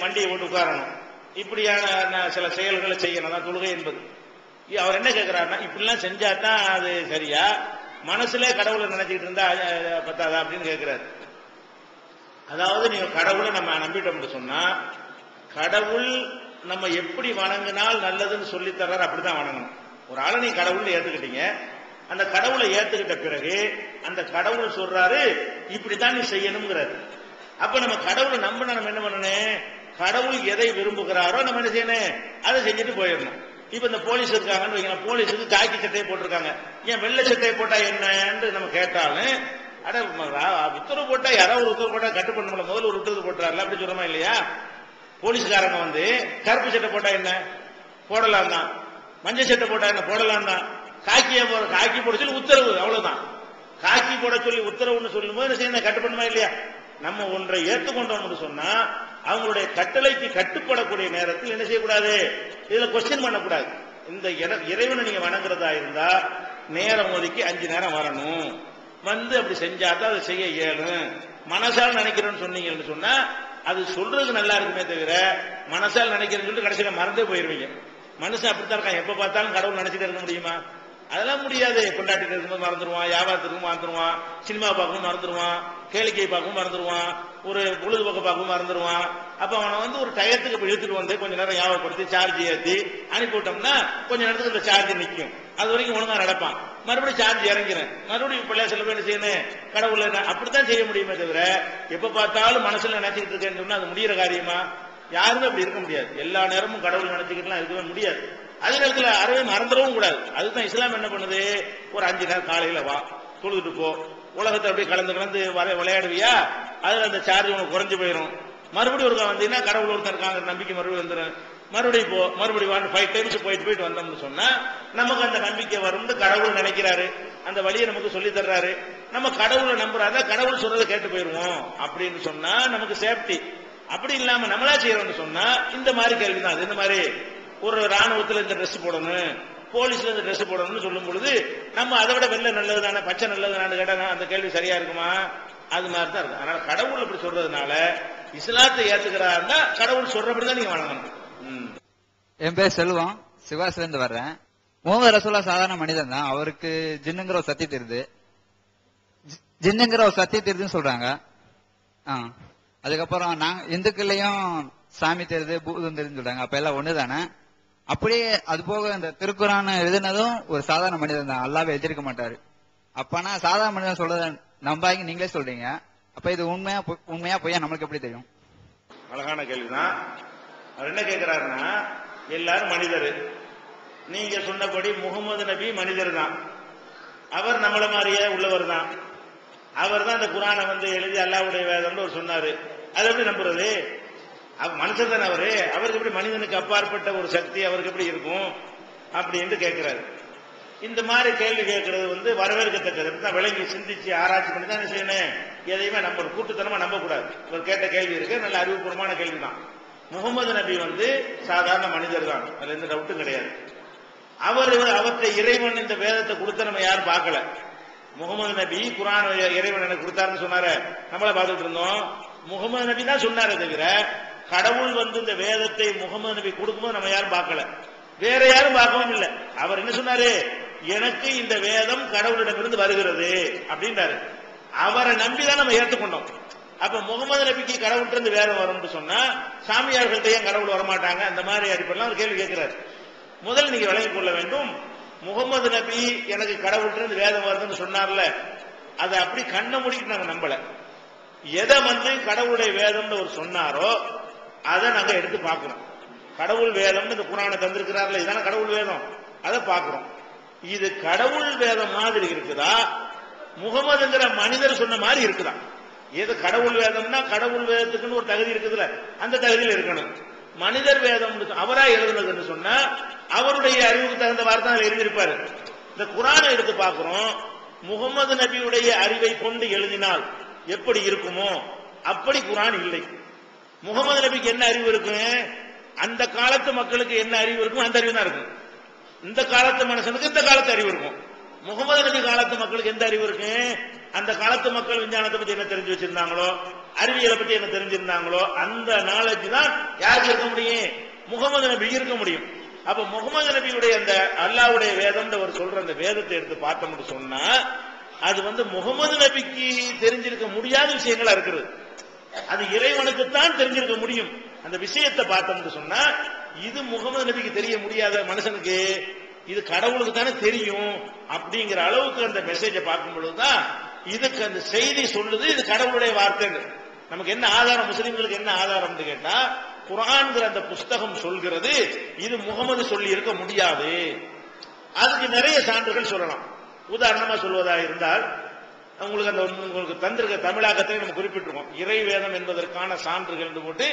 மண்டியை போட்டு உட்காரணும். இப்படியான சில செயல்களை செய்யணும் தான் தொழுகை என்பது. அவர் என்ன கேட்கிறாருன்னா, இப்படிலாம் செஞ்சாதான் அது சரியா, மனசுல கடவுளை நினைச்சிட்டு இருந்தா பத்தாதா அப்படின்னு கேட்கிறாரு. அதாவது நீங்க கடவுளை நம்ம நம்பிட்டோம்னு சொன்னா, கடவுள் நம்ம எப்படி வணங்கினால் நல்லதுன்னு சொல்லி தர்றாரு, அப்படிதான் வணங்கணும். ஒரு ஆளை நீ கடவுள்னு ஏத்துக்கிட்டீங்க, அந்த கடவுளை ஏத்துக்கிட்ட பிறகு அந்த கடவுள் சொல்றாரு இப்படித்தான் நீ செய்யணுங்கிறாரு. அப்ப நம்ம கடவுளை நம்பினா நம்ம என்ன பண்ணணும்? கடவுள் எதை விரும்புகிறாரோ நம்ம என்ன செய்யணும்? அதை செஞ்சுட்டு போயிடணும். இப்ப இந்த போலீஸ் இருக்காங்கன்னு வைக்கலாம், போலீஸுக்கு காக்கி சட்டையை போட்டிருக்காங்க, ஏன் வெள்ளை சட்டையை போட்டா என்னன்னு நம்ம கேட்டாலும், அட உத்தரவு போட்டா யாராவது ஒரு உத்தரவு போட்டா கட்டு பண்ண முதல்ல ஒரு உத்தரவு போட்டுறாருல, அப்படி சொல்றமா இல்லையா? போலீஸ்காரங்க கருப்பு சட்டை போட்டா என்ன போடலாம் தான், மஞ்சள் சட்டை போட்டா என்ன போடலாம் தான், காக்கி போட சொல்லி உத்தரவு, அவ்வளவுதான். காக்கி போட சொல்லி உத்தரவுன்னு சொல்லும் போது என்ன செய்யணும்? கட்டு பண்ணுமா இல்லையா? நம்ம ஒன்றை ஏற்றுக்கொண்டோம்னு சொன்னா அவங்களுடைய கட்டளைக்கு கட்டுப்படக்கூடிய நேரத்தில் என்ன செய்யக்கூடாது, இதுல கொஸ்டின் பண்ணக்கூடாது. இந்த இறைவனை நீங்க வணங்குறதா இருந்தா நேரம் ஒதுக்கி 5 நேரம் வரணும், வந்து அப்படி செஞ்சாதான் அதை செய்ய இயலும். மனசால் நினைக்கிறேன்னு சொன்னீங்கன்னு சொன்னா அது சொல்றது நல்லா இருக்குமே தவிர மனசால் நினைக்கிறேன்னு சொல்லிட்டு கடைசியில மறந்தே போயிருவீங்க. மனுஷன் அப்படித்தான் இருக்கான், எப்ப பார்த்தாலும் கடவுள் நினைச்சிட்டு இருக்க முடியுமா? அதெல்லாம் முடியாது. கொண்டாட்டிட்டு இருக்கும்போது மறந்துடுவான், வியாபாரத்துக்கும் மறந்துடுவான், சினிமா பார்க்கவும் மறந்துடுவான், கேளிக்கை பார்க்கவும் மறந்துடுவான், ஒரு பொழுதுபோக்கு பார்க்கவும் மறந்துடுவான். அப்ப அவனை ஒரு டயத்துக்கு இழுத்துட்டு வந்து கொஞ்ச நேரம் ஞாபகப்படுத்தி சார்ஜ் ஏற்றி அனுப்பிவிட்டோம்னா கொஞ்ச நேரத்துக்கு இந்த சார்ஜ் நிற்கும். அது வரைக்கும் ஒழுங்கா நடப்பான். மறுபடியும் சார்ஜ் இறங்கிறேன், மறுபடியும் பிள்ளை செல்ல என்ன செய்யணும், கடவுள் அப்படித்தான் செய்ய முடியுமே தவிர எப்ப பார்த்தாலும் மனசுல நினைச்சுக்கிட்டு இருக்கேன்னு சொன்னா அது முடிகிற காரியமா? யாருமே அப்படி இருக்க முடியாது. எல்லா நேரமும் கடவுள் நினைச்சுக்கிட்டுலாம் இருக்கவே முடியாது. அதே நேரத்தில் அறவே மறந்துடவும் கூடாது. அதுதான் இஸ்லாம் என்ன பண்ணுது, ஒரு 5 நேரம் காலையில வா, தொழுதுட்டு போ, உலகத்தை அப்படியே கலந்து விளையாடுவியா, அதுல அந்த சார்ஜ் உனக்கு குறைஞ்சு போயிடும். மறுபடியும் ஒரு வந்தீங்கன்னா கடவுள் ஒருத்தர் இருக்காங்க நம்பிக்கை மறுபடியும் வந்துடும், மறுபடியும் போ, மறுபடியும் 5 டைம்ஸ் போயிட்டு வந்தோம்னு சொன்னா நமக்கு அந்த நம்பிக்கை வரும்னு கடவுள் நினைக்கிறாரு. அந்த வழியை நமக்கு சொல்லி தர்றாரு. நம்ம கடவுளை நம்புறாங்க, கடவுள் சொல்றதை கேட்டு போயிருவோம் அப்படின்னு சொன்னா நமக்கு சேஃப்டி. அப்படி இல்லாம நம்மளா செய்யறோம்னு சொன்னா இந்த மாதிரி கேள்விதான். அது இந்த மாதிரி ஒரு ராணுவத்தில் இந்த ட்ரெஸ் போடணும், போலீஸ்ல இந்த ட்ரெஸ் போடணும்னு சொல்லும் பொழுது நம்ம அதை விட வெள்ளை நல்லது தானே, பச்சை நல்லது தானே கேட்டா அந்த கேள்வி சரியா இருக்குமா? அது மாதிரி தான் இருக்கு. அதனால கடவுள் அப்படி சொல்றதுனால இஸ்லாத்தை ஏத்துக்கிறாருன்னா கடவுள் சொல்றபடிதான் நீங்க வணங்கணும். என் பேர் செல்வம், சிவாசில இருந்து வர்றேன். முகமது ரசூலா சாதாரண மனிதன் தான், அவருக்கு ஜின்னுங்கிற ஒரு சத்தி தெரியுது, ஜின்னுங்கிற ஒரு சத்தி தெரியுதுன்னு சொல்றாங்க. அதுக்கப்புறம் நாங்க இந்துக்கள்லயும் சாமி தெரியுது, பூதம் தெரியுதுன்னு சொல்றாங்க. அப்ப எல்லாம் ஒண்ணுதானே? அப்படியே அது போக இந்த திருக்குறான் எழுதினதும் ஒரு சாதாரண மனிதன் தான், அல்லாஹ்வே எழுதிருக்க மாட்டாரு. அப்பனா சாதாரண மனிதன் சொல்றத நம்பாங்க நீங்களே சொல்றீங்க. அப்ப இது உண்மையா பொய்யா நம்மளுக்கு எப்படி தெரியும்? அழகான கேள்விதான். அவர் என்ன கேட்கிறாருன்னா, எல்லாரும் மனிதர், நீங்க சொன்னபடி முகமது நபி மனிதர் தான், அவர் நம்மள மாதிரியே உள்ளவர் தான், அவர் தான் இந்த குரானை எழுதி அல்லாஹ்வுடைய வேதம்னு அவர் சொன்னாரு. அதை எப்படி நம்புறது? மனுஷன் தானே அவரு, அவருக்கு எப்படி மனிதனுக்கு அப்பாற்பட்ட ஒரு சக்தி அவருக்கு எப்படி இருக்கும் அப்படின்னு கேட்கிறாரு. இந்த மாதிரி கேள்வி கேட்கறது வரவேற்கத்தக்கது. விளங்கி சிந்திச்சு ஆராய்ச்சி பண்ணி தான் செய்யணும். எதையுமே நம்ம கூட்டுத்தனமா நம்பக்கூடாது. இவர் கேட்ட கேள்வி இருக்கு, நல்ல அறிவுபூர்வமான கேள்வி தான். முகமது நபி சாதாரண மனிதர் தான், அதுல எந்த டவுட்டும் கிடையாது. அவற்றை இறைவன் இந்த வேதத்தை கொடுத்த நம்ம யாரும் பார்க்கல. முகமது நபி குரான் இறைவன் எனக்கு கொடுத்தாருன்னு சொன்னாரு, நம்மள பார்த்துட்டு இருந்தோம். முகமது நபி தான் சொன்னாரே தவிர கடவுள் இந்த வேதத்தை முகமது நபி கொடுக்கும்போது நம்ம யாரும் பார்க்கல, வேற யாரும் பார்க்கவும் இல்லை. அவர் என்ன சொன்னாரு, எனக்கு இந்த வேதம் கடவுளிடமிருந்து வருகிறது அப்படின்றாரு. அவரை நம்பிதான் நம்ம ஏற்றுக்கொண்டோம். அப்ப முகமது நபிக்கு கடவுள்கிட்ட இருந்து வேதம் வரும்னு சொன்னா சாமியார்கள்ட்ட ஏன் கடவுள் வரமாட்டாங்க? அந்த மாதிரி அடிப்படையில் ஒரு கேள்வி கேட்கிறாரு. முதல் நீங்க விளங்கிக் கொள்ள வேண்டும், முகமது நபி எனக்கு கடவுள்கிட்ட இருந்து வேதம் வருதுன்னு சொன்னார்ல, அதை அப்படி கண்ண மூடிட்டு நாங்க நம்பல. எதை கடவுளுடைய வேதம்னு ஒரு சொன்னாரோ அதை நாங்க எடுத்து பார்க்கிறோம். கடவுள் வேதம் இந்த குரானை தந்திருக்கிறார்ல, இதான கடவுள் வேதம், அதை பார்க்கிறோம். இது கடவுள் வேதம் மாதிரி இருக்குதா, முகமதுங்கிற மனிதர் சொன்ன மாதிரி இருக்குதா? எது கடவுள் வேதம்னா கடவுள் வேதத்துக்குன்னு ஒரு தகுதி இருக்குதுல்ல, அந்த தகுதியில் இருக்கணும். மனிதர் வேதம் அவரா எழுதுனதுன்னு சொன்னா அவருடைய அறிவுக்கு தகுந்த வார்த்தை எழுதியிருப்பாரு. இந்த குரானை எடுத்து பார்க்கிறோம், முகமது நபியுடைய அறிவை கொண்டு எழுதினால் எப்படி இருக்குமோ அப்படி குரான் இல்லை. முகமது நபிக்கு என்ன அறிவு இருக்கு, அந்த காலத்து மக்களுக்கு என்ன அறிவு இருக்கும் அந்த அறிவு தான் இருக்கும். இந்த காலத்து மனுஷனுக்கு இந்த காலத்து அறிவு இருக்கும். முகமது நபி காலத்து மக்களுக்கு எந்த அறிவு இருக்கு, அந்த காலத்து மக்கள் விஞ்ஞானத்தை பத்தி என்ன தெரிஞ்சு வச்சிருந்தாங்களோ, அறிவியலை பத்தி என்ன தெரிஞ்சிருந்தாங்களோ அந்த நாலேஜ் தான் யாருக்கு இருக்க முடியும், முகமது நபி இருக்க முடியும். அப்ப முகமது நபியுடைய அந்த அல்லாஹ்வுடைய வேதம் அவர் சொல்ற அந்த வேதத்தை எடுத்து பார்த்தோம்னு சொன்னா அது முகமது நபிக்கு தெரிஞ்சிருக்க முடியாத விஷயங்களா இருக்குது. அது இறைவனுக்குத்தான் தெரிஞ்சிருக்க முடியும். அந்த விஷயத்தை பார்த்தோம்னு சொன்னா இது முகமது நபிக்கு தெரிய முடியாத மனுஷனுக்கு இது கடவுளுக்கு தானே தெரியும் அப்படிங்கிற அளவுக்கு அந்த மெசேஜை பார்க்கும் பொழுதுதான் இதுக்கு அந்த செய்தி சொல்லுது இது கடவுளுடைய வார்த்தை. நமக்கு என்ன ஆதாரம், முஸ்லிம்களுக்கு என்ன ஆதாரம் கேட்டா குர்ஆன்ங்கிற அந்த புஸ்தகம் சொல்கிறது இது முகமது சொல்லி இருக்க முடியாது. அதுக்கு நிறைய சான்றுகள் சொல்லலாம். உதாரணமா சொல்வதா இருந்தால் உங்களுக்கு தந்திருக்க தமிழாக்கத்தை நம்ம குறிப்பிட்டிருக்கோம். இறை வேதம் என்பதற்கான சான்றுகள் என்று போட்டு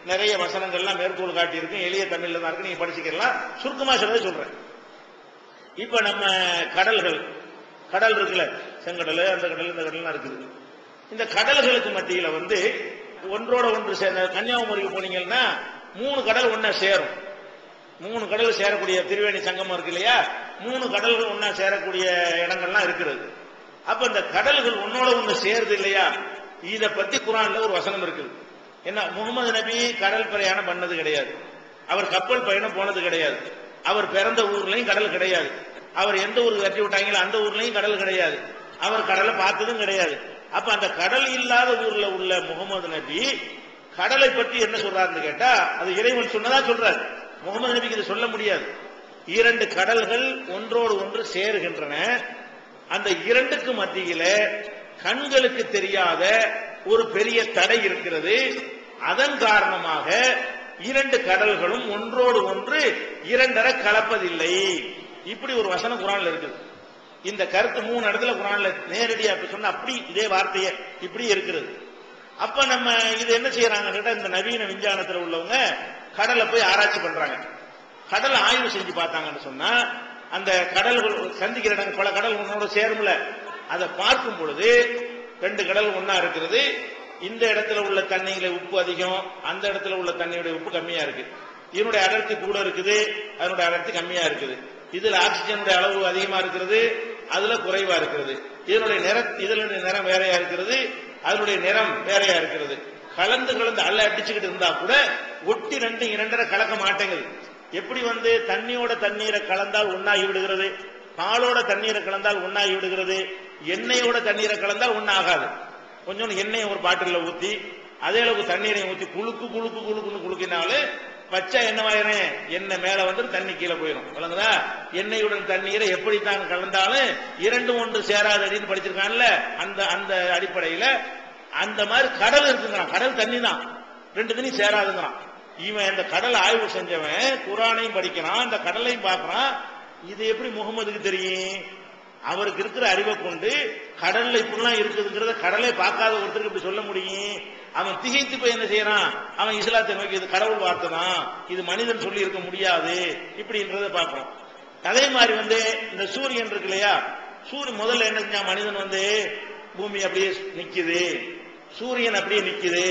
நிறைய வசனங்கள்லாம் மேற்கோள் காட்டியிருக்கு. எளிய தமிழ்ல தான் இருக்கு, நீங்க படிச்சுக்கலாம். சுருக்கமா சொல்றதை சொல்றேன். இப்ப நம்ம கடல் இருக்குல்ல, செங்கடல், அந்த கடல், இந்த கடல்லாம் இருக்குது. இந்த கடல்களுக்கு மத்தியில ஒன்றோட ஒன்று சேர்ந்த கன்னியாகுமரிக்கு போனீங்கன்னா 3 கடல் ஒன்னா சேரும். 3 கடல் சேரக்கூடிய திரிவேணி சங்கமம் இருக்கு இல்லையா, 3 கடல்கள் ஒன்னா சேரக்கூடிய இடங்கள்லாம் இருக்கிறது. அப்ப இந்த கடல்கள் ஒன்னோட ஒண்ணு சேருது இல்லையா, இத பத்தி குர்ஆன்ல ஒரு வசனம் இருக்குது. என்ன, முகமது நபி கடல் பிரயாணம் பண்ணது கிடையாது, அவர் கப்பல் பயணம் போனது கிடையாது, அவர் பிறந்த ஊர்லயும் கடல் கிடையாது, அவர் எந்த ஊருக்கு கட்டி விட்டாங்களோ அந்த ஊர்லயும் கடல் கிடையாது, அவர் கடலை பார்த்ததும் கிடையாது. அப்ப அந்த கடல் இல்லாத ஊர்ல உள்ள முகமது நபி கடலை பற்றி என்ன சொல்றாருன்னு கேட்டா, அது இறைவன் சொன்னதா சொல்றாரு. முகமது நபிக்கு இதை சொல்ல முடியாது. 2 கடல்கள் ஒன்றோடு ஒன்று சேருகின்றன. அந்த 2க்கு மத்தியில கண்களுக்கு தெரியாத ஒரு பெரிய தடை இருக்கிறது. அதன் காரணமாக 2 கடல்களும் ஒன்றோடு ஒன்று 2 கலப்பதில்லை. இப்படி ஒரு வசனம் குர்ஆன்ல இருக்குது. இந்த கருத்து 3 இடத்துல குர்ஆன்ல நேரடியா சொன்ன அப்படி இதே வார்த்தையை இப்படி இருக்கிறது. அப்ப நம்ம இது என்ன செய்யறாங்க, இந்த நவீன விஞ்ஞானத்தில் உள்ளவங்க கடலை போய் ஆராய்ச்சி பண்றாங்க. கடலை ஆய்வு செஞ்சு பார்த்தாங்கன்னு சொன்னா, அந்த கடல்கள் சந்திக்கிற இடங்கள் பல கடல் ஒன்னோட சேரும்ல, அதை பார்க்கும் பொழுது 2 கடல் ஒன்னா இருக்கிறது. இந்த இடத்துல உள்ள தண்ணியில உப்பு அதிகம், அந்த இடத்துல உள்ள தண்ணியுடைய உப்பு கம்மியா இருக்கு. இதனுடைய அடர்த்தி கூட இருக்குது, அதனுடைய அடர்த்தி கம்மியா இருக்குது. இதுல ஆக்சிஜனுடைய அளவு அதிகமா இருக்கிறது, அதுல குறைவா இருக்கிறது. இதனுடைய நிறம் வேறையா இருக்கிறது, அதனுடைய நிறம் வேறையா இருக்கிறது. கலந்து அல்ல அடிச்சுக்கிட்டு இருந்தா கூட ஒட்டி 2 கலக்க மாட்டேங்குது. எப்படி தண்ணியோட தண்ணீரை கலந்தால் ஒன்னாகி விடுகிறது, பாலோட தண்ணீரை கலந்தால் ஒன்னாகி விடுகிறது, எண்ணெயோட தண்ணீரை கலந்தால் ஒன்னாகாது. கொஞ்சம் எண்ணெய் ஒரு பாட்டில ஊத்தி அதே அளவுக்கு தண்ணீரை ஊத்தி குளுக்குன்னு குளுக்கினாலும் வச்சா என்னவாயிரும், எண்ணெய் மேல தண்ணி கீழே போயிடும். விளங்குதா? எண்ணெயுடன் தண்ணீரை எப்படித்தான் கலந்தாலும் 2 ஒன்று சேராது அப்படின்னு படிச்சிருக்கான்ல, அந்த அடிப்படையில அந்த மாதிரி கடல் இருக்குங்கிறான். கடல் தண்ணி தான், 2 தண்ணி சேராதுங்கிறான். இவன் இந்த கடல் ஆய்வு செஞ்சவன் குர்ஆனையும் படிக்கிறான், இந்த கடலையும் பார்க்கறான். இது எப்படி முகமதுக்கு தெரியும்? அவருக்கு இருக்கிற அறிவை கொண்டு கடல்ல இப்படிலாம் இருக்குதுங்கிறத கடலை பார்க்காத ஒருத்தருக்கு இப்படி சொல்ல முடியும்? அவன் திகைத்து போய் என்ன செய்யறான், அவன் இஸ்லாத்தை நோக்கி இது கடவுள் வார்த்தை தான், இது மனிதன் சொல்லி இருக்க முடியாது இப்படின்றத பார்க்கிறோம். அதே மாதிரி இந்த சூரியன் இருக்கு இல்லையா, சூரியன் முதல்ல என்ன செஞ்சா, மனிதன் பூமி அப்படியே நிக்குது, சூரியன் அப்படியே நிக்குது,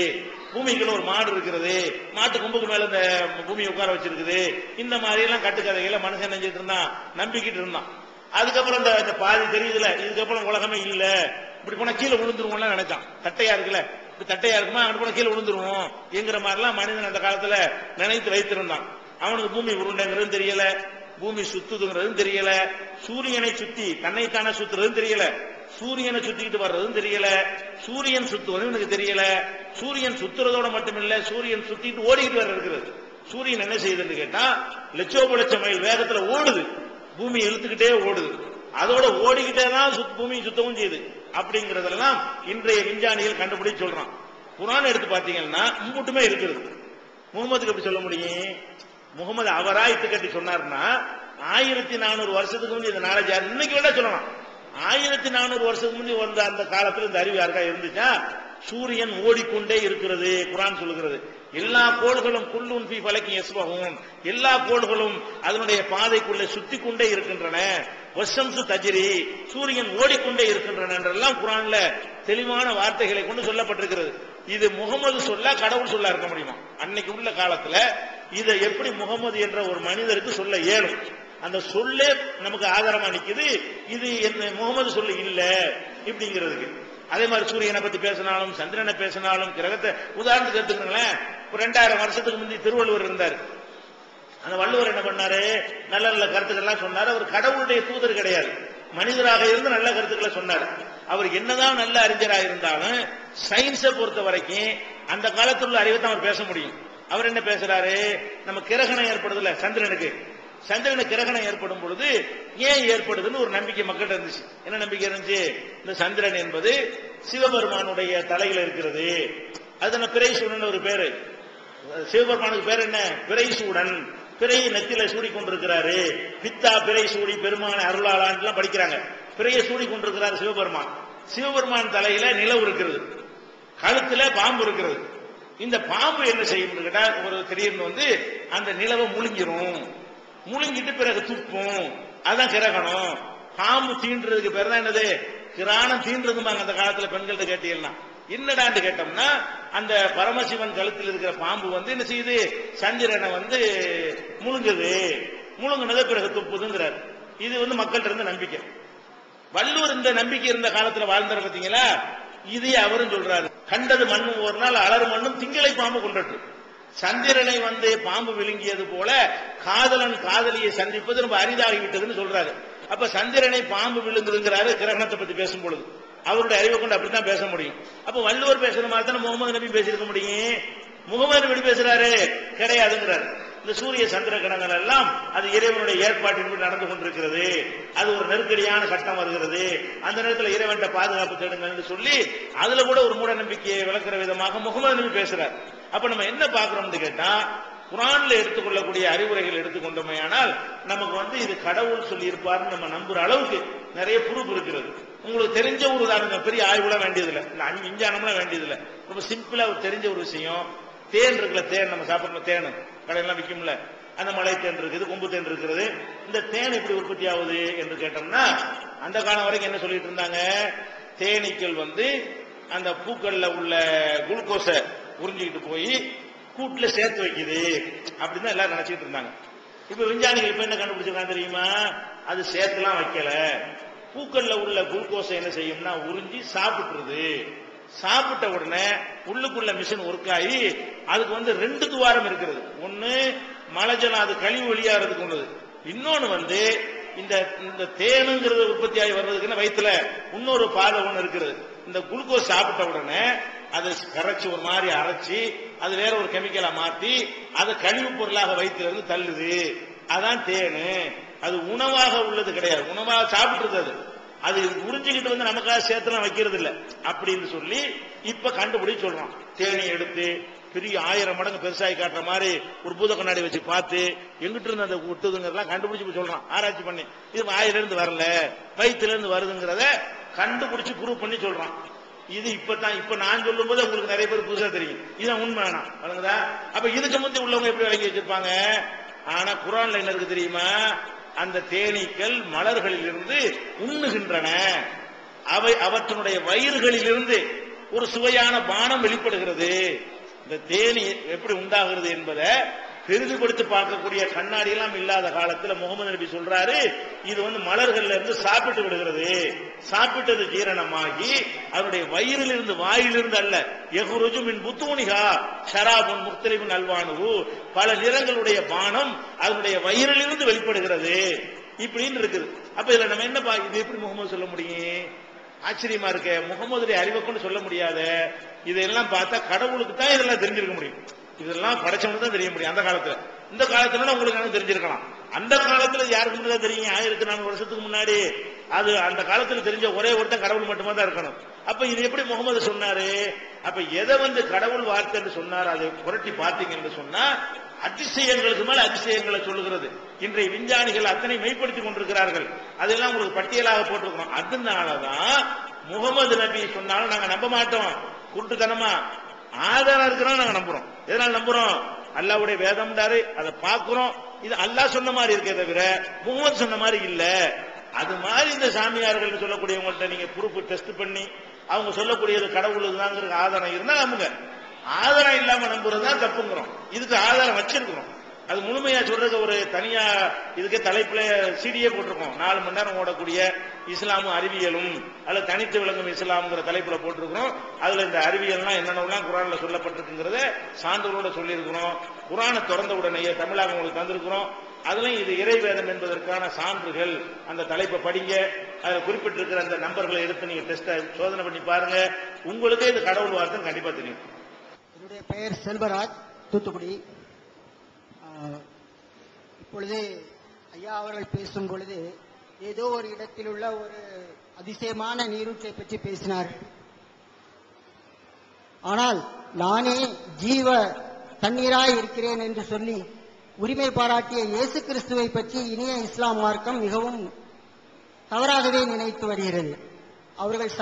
பூமிக்குள்ள ஒரு மாடு இருக்கிறது, மாட்டு கொம்புக்கு மேல இந்த பூமியை உட்கார வச்சிருக்குது, இந்த மாதிரி எல்லாம் கட்டுக்கதைகளை மனுஷன் நினைச்சிட்டு இருந்தான், நம்பிக்கிட்டு இருந்தான். அதுக்கப்புறம் இந்த பாதி தெரியுதுல, இதுக்கப்புறம் உலகமே இல்ல, இப்படி போனா கீழே விழுந்துருவோம் நினைச்சான். தட்டையா இருக்குல்ல, இப்படி தட்டையா இருக்குமா, அங்க போனா கீழே விழுந்துருவோம் என்கிற மாதிரிலாம் மனிதன் அந்த காலத்துல நினைத்து வைத்திருந்தான். அவனுக்கு பூமி உருண்டைங்கிறதும் தெரியல, பூமி சுத்துதுங்கிறதும் தெரியல, சூரியனை சுத்தி தன்னைத்தானே சுத்துறதும் தெரியல, சூரியனை சுத்திக்கிட்டு வர்றதும் தெரியல, சூரியன் சுத்துவதும் எனக்கு தெரியல. சூரியன் சுத்துறதோட மட்டுமில்ல, சூரியன் சுத்திட்டு ஓடிக்கிட்டு வர இருக்கிறது. சூரியன் என்ன செய்யுதுன்னு கேட்டா, லட்சோப மைல் வேகத்துல ஓடுது, பூமி இழுத்துக்கிட்டே ஓடுது, அதோட ஓடிக்கிட்டே தான் பூமி சுத்தவும் செய்யுது. அப்படிங்கறதெல்லாம் இன்றைய விஞ்ஞானிகள் கண்டுபிடிச்சு சொல்றான். குர்ஆன் எடுத்து பாத்தீங்கன்னா மும்முட்டுமே இருக்கிறது. முகமதுக்கு எப்படி சொல்ல முடியும்? முகமது அவரா இட்டு கட்டி சொன்னார்னா 1400 வருஷத்துக்கு முந்தைய இந்த நாலேஜ் இன்னைக்கு வேணா சொல்லலாம். 1400 வருஷத்துக்கு முந்தைய வந்த அந்த காலத்துல இந்த அறிவு யாருக்கா இருந்துச்சா? சூரியன் ஓடிக்கொண்டே இருக்கிறது. குர்ஆன் சொல்லுகிறது, எல்லா கோள்களும் குல்லுன் ஃபீ ஃபலகி யஸ்பஹூன், எல்லா கோள்களும் அதனுடைய பாதைக்குள்ளே சுத்தி கொண்டே இருக்கின்றன. வஷம்சு தஜ்ரி, சூரியன் ஓடிக்கொண்டே இருக்கின்றன என்றெல்லாம் குர்ஆன்ல தெளிவான வார்த்தைகளை கொண்டு சொல்லப்பட்டிருக்கிறது. இது முகமது சொல்ல கடவுள் சொல்ல இருக்க முடியுமா? அன்னைக்கு உள்ள காலத்துல இதை எப்படி முகமது என்ற ஒரு மனிதருக்கு சொல்ல இயலும்? அந்த சொல்லே நமக்கு ஆதாரமா நிக்குது. இது என்ன முகமது சொல்ல இல்ல இப்படிங்கிறதுக்கு. அதே மாதிரி சூரியனை பத்தி பேசினாலும் சந்திரனை பேசினாலும் கிரகத்தை உதாரணத்துக்கு எடுத்துக்கிறீங்களேன். 2000 வருஷத்துக்கு முந்தைய திருவள்ளுவர் இருந்தார். அந்த வள்ளுவர் என்ன பண்ணாரு, நல்ல நல்ல கருத்துக்கள்லாம் சொன்னாரு. அவர் கடவுளுடைய தூதர் கிடையாது, மனிதராக இருந்து நல்ல கருத்துக்களை சொன்னார். அவர் என்னதான் நல்ல அறிஞராக இருந்தாலும் சயின்ஸை பொறுத்த வரைக்கும் அந்த காலத்தில் உள்ள அறிவை தான் அவர் பேச முடியும். அவர் என்ன பேசுறாரு, நம்ம கிரகணம் ஏற்படுதுல சந்திரனுக்கு, சந்திரனுக்கு கிரகணம் ஏற்படும் பொழுது ஏன் ஏற்படுதுன்னு ஒரு நம்பிக்கை மக்கள்கிட்ட இருந்துச்சு. என்ன நம்பிக்கை இருந்துச்சு? இந்த சந்திரன் என்பது சிவபெருமானுடைய தலையில இருக்கிறது. அது பிறைசூடன் ஒரு பேரு. சிவபெருமானுக்கு பேர் என்ன? பிறைசூடன். பிறையை நெத்தில சூடி கொண்டிருக்கிறாரு. பித்தா பிறை சூடி பெருமான அருளாளான் படிக்கிறாங்க. பிறையை சூடி கொண்டிருக்கிறாரு சிவபெருமான். சிவபெருமான் தலையில நிலவு இருக்கிறது, கழுத்துல பாம்பு இருக்கிறது. இந்த பாம்பு என்ன செய்யும் கேட்டா, ஒரு திடீர்னு அந்த நிலவை முழுங்கிரும், முழுங்கிட்டு பிறகு துப்பும். அதான் கிரகணம். பாம்பு தீண்டுறதுக்கு பேர் தான் என்னது? கிராணம் தீண்டுறதுமாங்க அந்த காலத்துல பெண்கள்ட்ட கேட்டீங்கன்னா. என்னடான்னு கேட்டோம்னா, அந்த பரமசிவன் கழுத்தில் இருக்கிற பாம்பு வந்து என்ன செய்யுது, சந்திரனை வந்து முழுங்குனதை பிறகு துப்புதுங்கிறார். இது வந்து மக்கள்கிட்ட இருந்த நம்பிக்கை. வள்ளுவர் இந்த நம்பிக்கை இருந்த காலத்துல வாழ்ந்தார் பாத்தீங்களா, இதே அவரும் சொல்றாரு. கண்டது மண்ணும் ஒரு நாள் அலறு மண்ணும் திங்களை பாம்பு கொண்டட்டு. சந்திரனை வந்து பாம்பு விழுங்கியது போல காதலன் காதலியை சந்திப்பது ரொம்ப அரிதாகிவிட்டதுன்னு சொல்றாரு. அப்ப சந்திரனை பாம்பு விழுங்குதுங்கிறாரு கிரகணத்தை பத்தி பேசும் பொழுது. அவருடைய அறிவை கொண்டு அப்படித்தான் பேச முடியும். அப்ப வள்ளுவர் பேசுற மாதிரி தானே முகமது நபி பேசியிருக்க முடியும். முகமது நபி பேசுறாரு கிடையாதுங்கிறாரு. இந்த சூரிய சந்திர கிரகங்கள் எல்லாம் அது இறைவனுடைய ஏற்பாட்டின்படி நடந்து கொண்டிருக்கிறது. அது ஒரு நெருக்கடியான கட்டம் வருகிறது. அந்த நேரத்தில் இறைவன் பாதுகாப்பு தேடுங்கன்னு சொல்லி அதுல கூட ஒரு மூட நம்பிக்கையை விளக்குற விதமாக முகமது நபி பேசுறார். அப்ப நம்ம என்ன பாக்குறோம்னு கேட்டா, குர்ஆன்ல எடுத்துக்கொள்ளக்கூடிய அறிவுரைகள் எடுத்துக்கொண்டோமையானால் நமக்கு வந்து இது கடவுள் சொல்லி இருப்பாருன்னு நம்ம நம்புற அளவுக்கு நிறைய ப்ரூஃப் இருக்கிறது. உங்களுக்கு தெரிஞ்ச ஒரு உதாரணம், பெரிய ஆய்வுலாம் வேண்டியதில்லை, விஞ்ஞானம்லாம் வேண்டியதில்லை, ரொம்ப சிம்பிளா தெரிஞ்ச ஒரு விஷயம். தேன் இருக்குல்ல, தேன் நம்ம சாப்பிடணும், தேன் கடையெல்லாம் விற்கும்ல, அந்த மலை தேன் இருக்குது, கொம்பு தேன் இருக்கிறது. இந்த தேன் எப்படி உற்பத்தி ஆகுது என்று கேட்டோம்னா, அந்த காலம் வரைக்கும் என்ன சொல்லிட்டு இருந்தாங்க, தேனீக்கள் வந்து அந்த பூக்கள்ல உள்ள குளுக்கோஸை உறிஞ்சிக்கிட்டு போய் கூட்டுல சேர்த்து வைக்குது அப்படின்னு எல்லாரும் நினைச்சிட்டு இருந்தாங்க. இப்ப விஞ்ஞானிகள் இப்ப என்ன கண்டுபிடிச்சிருக்காங்க தெரியுமா, அது சேர்த்துலாம் வைக்கல, பூக்கள்ல உள்ள குளுக்கோஸை என்ன செய்யும்னா உறிஞ்சி சாப்பிட்டுருது. சாப்பிட்ட உடனே உள்ளுக்குள்ள மிஷின் ஒர்க் ஆகி அதுக்கு வந்து 2 துவாரம் இருக்கிறது. ஒன்னு மலஜலம், அது கழிவு வெளியாகிறதுக்கு உள்ளது. இன்னொன்னு வந்து இந்த தேனுங்கிறது உற்பத்தி ஆகி வர்றதுக்குன்னு வயிற்றுல இன்னொரு பாதை ஒண்ணு இருக்கிறது. இந்த குளுக்கோஸ் சாப்பிட்ட உடனே அதை கரைச்சி ஒரு மாதிரி அரைச்சி அது வேற ஒரு கெமிக்கலா மாத்தி அதை கழிவு பொருளாக வயிற்றுல இருந்து தள்ளுது. அதான் தேனு. அது உணவாக உள்ளது கிடையாது, உணவாக சாப்பிட்டுருது. அது உறிஞ்சிக்கிட்டு வந்து நமக்காக சேர்த்துலாம் வைக்கிறது இல்லை அப்படின்னு சொல்லி இப்ப கண்டுபிடிச்சு சொல்றான். தேனி எடுத்து பெரிய 1000 மடங்கு பெருசாகி காட்டுற மாதிரி ஒரு பூத கண்ணாடி வச்சு பார்த்து எங்கிட்ட இருந்து அந்த விட்டுதுங்கிறதெல்லாம் கண்டுபிடிச்சு சொல்றான். ஆராய்ச்சி பண்ணி இது வாயில இருந்து வரல, வயிற்றுல இருந்து வருதுங்கிறத கண்டுபிடிச்சு ப்ரூவ் பண்ணி சொல்றான். இது இப்ப நான் சொல்லும் போது உங்களுக்கு நிறைய பேர் புதுசா தெரியும், இதுதான் உண்மை வேணாம் வழங்குதா. அப்ப இதுக்கு முந்தைய உள்ளவங்க எப்படி விளங்கி வச்சிருப்பாங்க. ஆனா குர்ஆன்ல என்ன இருக்கு தெரியுமா, அந்த தேனீக்கள் மலர்களில் இருந்து உண்ணுகின்றன, அவற்றினுடைய வயிறுகளில் இருந்து ஒரு சுவையான பானம் வெளிப்படுகிறது. இந்த தேனி எப்படி உண்டாகிறது என்பதை பெரிதுபடுத்தி பார்க்கக்கூடிய கண்ணாடி எல்லாம் இல்லாத காலத்துல முகமது நபி சொல்றாரு, இது வந்து மலர்கள்ல இருந்து சாப்பிட்டு விடுகிறது. சாப்பிட்டது ஜீரணமாகி அவருடைய வயிறிலிருந்து வாயிலிருந்து அல்ல, யஹ்ருஜு மின் புத்தூனிஹா ஷராபுன் முக்தலிபுன் அல்வானுஹு, பல நிறங்களுடைய பானம் அதனுடைய வயிறிலிருந்து வெளிப்படுகிறது இப்படின்னு இருக்குது. அப்ப இதுல நம்ம என்ன இது எப்படி முகமது சொல்ல முடியும்? ஆச்சரியமா இருக்க. முகமதுடைய அறிவை கொண்டு சொல்ல முடியாத இதெல்லாம் பார்த்தா கடவுளுக்கு தான் இதெல்லாம் தெரிஞ்சிருக்க முடியும். இதெல்லாம் படைச்சவனுக்கு தான் தெரிய முடியும். அந்த காலத்துல, இந்த காலத்துல உங்களுக்கு தெரிஞ்சிருக்கலாம். அந்த காலத்துல யாருக்கு தான் தெரியும்? 1400 வருஷத்துக்கு முன்னாடி அது அந்த காலத்துல தெரிஞ்ச ஒரே ஒருத்தன் கடவுள் மட்டுமா தான் இருக்கணும். அப்ப இது எப்படி முகமது சொன்னாரு? அப்ப எதை வந்து கடவுள் வார்த்தை சொன்னார் அதை புரட்டி பார்த்தீங்கன்னு சொன்னா அதிசயங்களுக்கு மேல அதிசயங்களை சொல்லுகிறது. இன்றைய விஞ்ஞானிகள் அத்தனை மெய்ப்படுத்திக் கொண்டிருக்கிறார்கள். அதெல்லாம் உங்களுக்கு பட்டியலாக போட்டிருக்கிறோம். அதனாலதான் முகமது நபி சொன்னாலும் நாங்க நம்ப மாட்டோம். குருட்டுத்தனமா ஆதாரம் இருக்கிறோம் நாங்க நம்புறோம். எதனால நம்புறோம்? அல்லாஹ்வுடைய வேதம்டாரு, அதை பார்க்கிறோம். இது அல்லாஹ் சொன்ன மாதிரி இருக்கே தவிர முகமது சொன்ன மாதிரி இல்ல. அது மாதிரி இந்த சாமியார்கள் சொல்லக்கூடியவங்கள்ட்ட நீங்க ப்ரூஃப் டெஸ்ட் பண்ணி அவங்க சொல்லக்கூடியது கடவுளுக்கு தாங்கிற ஆதாரம் இருந்தா நம்புங்க. ஆதாரம் இல்லாம நம்புறதுதான் தப்புங்கிறோம். இதுக்கு ஆதாரம் வச்சிருக்கிறோம். அது முழுமையா சொல்றது ஒரு தனியா இதுக்கு தலைப்புல சிடியே போட்டிருக்கோம். 4 மணி நேரம் ஓடக்கூடிய இஸ்லாமும் அறிவியலும் அல்ல தனித்து விளங்கும் இஸ்லாம்ங்கிற தலைப்புல போட்டிருக்கிறோம். அதுல இந்த அறிவியல்லாம் என்னென்னலாம் குர்ஆன்ல சொல்லப்பட்டிருக்குங்கிறத சான்றுகளோட சொல்லி இருக்கிறோம். குர்ஆனை திறந்த உடனேயே தமிழாக உங்களுக்கு தந்திருக்கிறோம். அதுலயும் இது இறைவேதம் என்பதற்கான சான்றுகள். அந்த தலைப்பை படிங்க. அதில் குறிப்பிட்டிருக்கிற அந்த நம்பர்களை எடுத்து நீங்க டெஸ்ட் சோதனை பண்ணி பாருங்க. உங்களுக்கே இது கடவுள் வார்த்தை கண்டிப்பா தெரியும். என்னுடைய பெயர் செல்வராஜ், தூத்துக்குடி. இப்பொழுது ஐயா அவர்கள் பேசும் பொழுது ஏதோ ஒரு இடத்தில் உள்ள ஒரு அதிசயமான நீரூற்றை பற்றி பேசினார்கள். ஆனால் நானே ஜீவ தண்ணீராய் இருக்கிறேன் என்று சொல்லி உரிமை பாராட்டிய இயேசு கிறிஸ்துவை பற்றி இனிய இஸ்லாம் மார்க்கம் மிகவும் தவறாகவே நினைத்து வருகிறது. அவர்கள்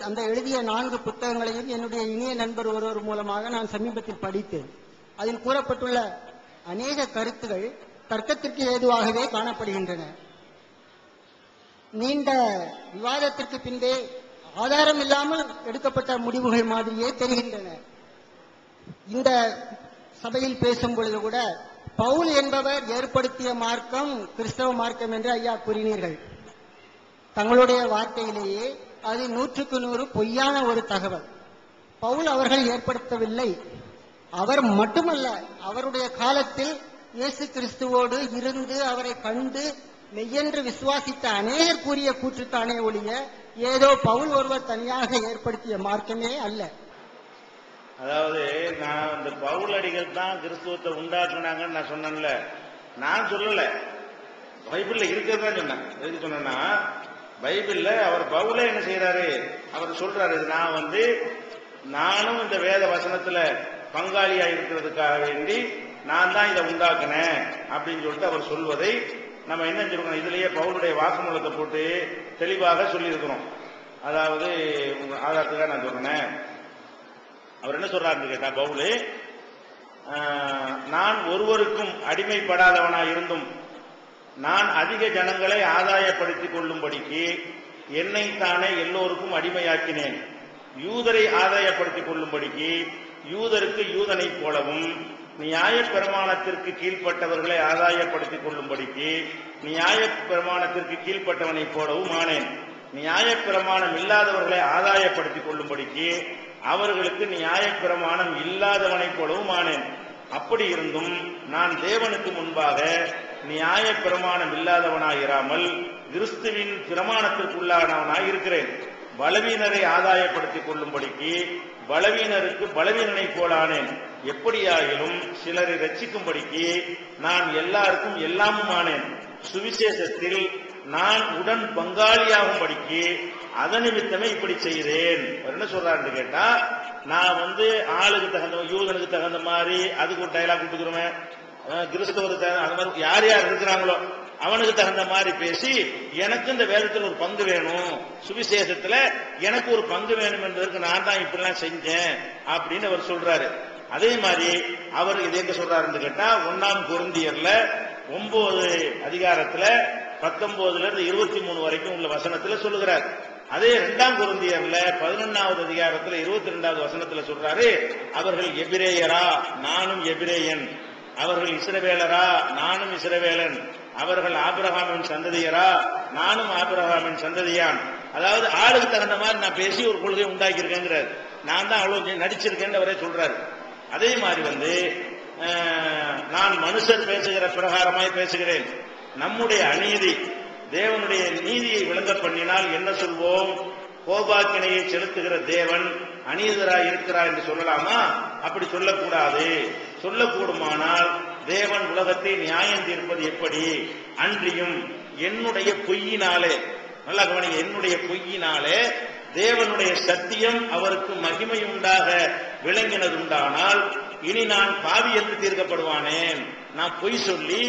அந்த எழுதிய 4 புத்தகங்களையும் என்னுடைய இனிய நண்பர் ஒருவர் மூலமாக நான் சமீபத்தில் படித்தேன். அதில் கூறப்பட்டுள்ள அநேக கருத்துகள் தர்க்கத்திற்கு ஏதுவாகவே காணப்படுகின்றன. நீண்ட விவாதத்திற்கு பின்பே ஆதாரம் இல்லாமல் எடுக்கப்பட்ட முடிவுகள் மாதிரியே தெரிகின்றன. இந்த சபையில் பேசும் பொழுது கூட பவுல் என்பவர் ஏற்படுத்திய மார்க்கம் கிறிஸ்தவ மார்க்கம் என்று ஐயா கூறினீர்கள். தங்களுடைய வார்த்தையிலேயே அது 100% பொய்யான ஒரு தகவல். பவுல் அவர்கள் ஏற்படுத்தவில்லை. அவர் மட்டுமல்ல, அவருடைய காலத்தில் இயேசு கிறிஸ்துவோடு இருந்து அவரை கண்டு மெய்யென்று விசுவாசித்த அநேகர் கூறிய கூற்றுத்தானே ஒழிய ஏதோ பவுல் ஒருவர் தனியாக ஏற்படுத்திய மார்க்கமே அல்ல. அதாவது நான் இந்த பவுல் அடிகள் தான் கிறிஸ்துவத்தை உண்டாக்குனாங்கன்னு நான் சொன்னேன்ல, நான் சொல்லல, பைபிள்ல இருக்கிறதா சொன்னேன். எதுக்கு சொன்னா, பைபிள்ல அவர் பவுலே என்ன செய்யறாரு, அவர் சொல்றாரு, நானும் இந்த வேத வசனத்துல பங்காளியா இருக்கிறதுக்காக வேண்டி நான் தான் இதை உண்டாக்குனேன் அப்படின்னு சொல்லிட்டு அவர் சொல்வதை நம்ம என்ன சொல்றோம், இதுலயே பவுலுடைய வாக்குமூலத்தை போட்டு தெளிவாக சொல்லி இருக்கிறோம். அதாவது ஆதாரத்துக்காக நான் சொல்றேன். அவர் என்ன சொல்றாருன்னு கேட்டா, பவுலு, நான் ஒருவருக்கும் அடிமைப்படாதவனா இருந்தும் நான் அதிக ஜனங்களை ஆதாயப்படுத்திக் கொள்ளும்படிக்கு என்னைத்தானே எல்லோருக்கும் அடிமையாக்கினேன். யூதரை ஆதாயப்படுத்திக் கொள்ளும்படிக்கு யூதருக்கு யூதனை போலவும் நியாய பிரமாணத்திற்கு கீழ்ப்பட்டவர்களை ஆதாயப்படுத்திக் கொள்ளும்படிக்கு நியாய பிரமாணத்திற்கு கீழ்ப்பட்டவனை போலவும் ஆனேன். நியாய பிரமாணம் இல்லாதவர்களை ஆதாயப்படுத்திக் கொள்ளும்படிக்கு அவர்களுக்கு நியாய பிரமாணம் இல்லாதவனை போலவும் ஆனேன். அப்படி இருந்தும் நான் தேவனுக்கு முன்பாக நியாய பிரமாணம் இல்லாதவனாயிராமல் கிறிஸ்துவின் பிரமாணத்திற்குள்ளானவனாய் இருக்கிறேன். பலவீனரை ஆதாயப்படுத்திக் கொள்ளும்படிக்கு பலவீனருக்கு பலவீனனை போலானேன். எப்படியாயிலும் சிலரை ரட்சிக்கும்படிக்கு நான் எல்லாருக்கும் எல்லாமும் ஆனேன். சுவிசேஷத்தில் நான் உடன் பங்காளியாகும்படிக்கு அதன் நிமித்தமே இப்படி செய்தேன். என்ன சொல்றாருன்னு கேட்டா, நான் ஆளுக்கு தகுந்த யூதனுக்கு தகுந்த மாதிரி அதுக்கு ஒரு டைலாக் கொடுத்துக்கிறோமே, கிறிஸ்தவருக்கு அந்த மாதிரி யார் யார் இருக்கிறாங்களோ அவனுக்கு தகுந்த மாதிரி பேசி எனக்கு இந்த வேதத்தில் ஒரு பங்கு வேணும், சுவிசேஷத்துல எனக்கு ஒரு பங்கு வேணும் என்பதற்கு நான் தான் இப்படிலாம் செஞ்சேன் அப்படின்னு அவர் சொல்றாரு. அதே மாதிரி அவர் இது எங்க சொல்றாருன்னு கேட்டா, 1 கொரிந்தியர்ல 9 அதிகாரத்துல 19 இருந்து 23 வரைக்கும் உள்ள வசனத்துல சொல்லுகிறார். அதே 2 கொரிந்தியர்ல 11வது அதிகாரத்துல 22வது வசனத்துல சொல்றாரு, அவர்கள் எபிரேயரா நானும் எபிரேயன், அவர்கள் இஸ்ரவேலரா நானும் இஸ்ரவேலன், அவர்கள் ஆபிரகாமின் சந்ததியரா நானும் ஆபிரகாமின் சந்ததியான். அதாவது ஆளுக்கு தகுந்த மாதிரி நான் பேசி ஒரு கொள்கை உண்டாக்கி இருக்கேங்கிறார். நான் தான் அவ்வளவு நடிச்சிருக்கேன்னு அவரே சொல்றாரு. அதே மாதிரி நான் மனுஷர் பேசுகிற பிரகாரமாய் பேசுகிறேன். நம்முடைய அநீதி தேவனுடைய நீதியை விளங்க பண்ணினால் என்ன சொல்வோம்? கோபாக்கினையை செலுத்துகிற தேவன் அநீதராய் இருக்கிறார் என்று சொல்லலாமா? அப்படி சொல்லக்கூடாது. சொல்லக்கூடுமானால் தேவன் உலகத்தை நியாயம் தீர்ப்பது எப்படி? அன்றியும் என்னுடைய பொய்யினாலே, நல்லா கவனிங்க, என்னுடைய பொய்யினாலே தேவனுடைய சத்தியம் அவருக்கு மகிமை உண்டாக விளங்கினது உண்டானால் இனி நான் பாவி என்று தீர்க்கப்படுவானேன். நான் பொய் சொல்லி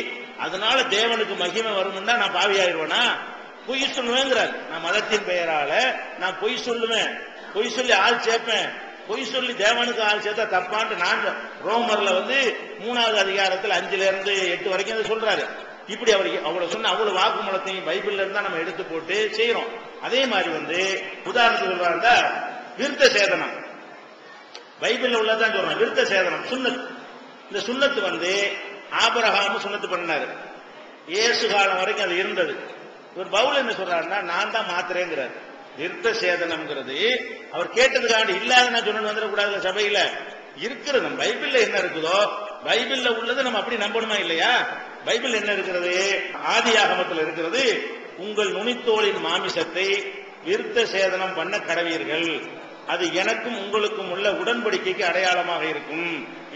அதனால தேவனுக்கு மகிமை வரும்னா நான் பாவியாயிருவேனா? பொய் சொல்லுவேங்கிறார். நான் மதத்தின் பெயரால நான் பொய் சொல்லுவேன், பொய் சொல்லி ஆள் சேர்ப்பேன், பொய் சொல்லி தேவனுக்கு ஆள் சேர்த்தா தப்பான்ட்டு நான் ரோமர்ல 3வது அதிகாரத்தில் 5 இருந்து 8 வரைக்கும் சொல்றாரு. இப்படி அவர் அவ்வளவு சொன்ன அவ்வளவு வாக்குமூலத்தையும் பைபிள்ல இருந்தா நம்ம எடுத்து போட்டு செய்யறோம். அதே மாதிரி உதாரணத்துக்கு சொல்றாருந்தா விருத்த சேதனம் பைபிள்ல உள்ளதான் சொல்றோம். விருத்த சேதனம் சுன்னத். இந்த சுன்னத்து ஆபிரகாம் சுன்னத்து பண்ணாரு. இயேசு காலம் வரைக்கும் அது இருந்தது. இவர் பவுல் என்ன சொல்றாருன்னா, நான் தான் மாத்திரேங்கிறார். விருத்த சேதனம்ங்கிறது அவர் கேட்டதுக்காண்டி இல்லாத சொன்னு வந்துடக்கூடாது. சபையில இருக்கிறது நம்ம பைபிள்ல என்ன இருக்குதோ, பைபிள்ல உள்ளது நம்ம அப்படி நம்பணுமா இல்லையா? பைபிள் என்ன இருக்கிறது? ஆதி ஆகமத்தில் இருக்கிறது, உங்கள் நுனித்தோளின் மாமிசத்தை விருத்த சேதனம் பண்ண கடவீர்கள், அது எனக்கும் உங்களுக்கும் உள்ள உடன்படிக்கைக்கு அடையாளமாக இருக்கும்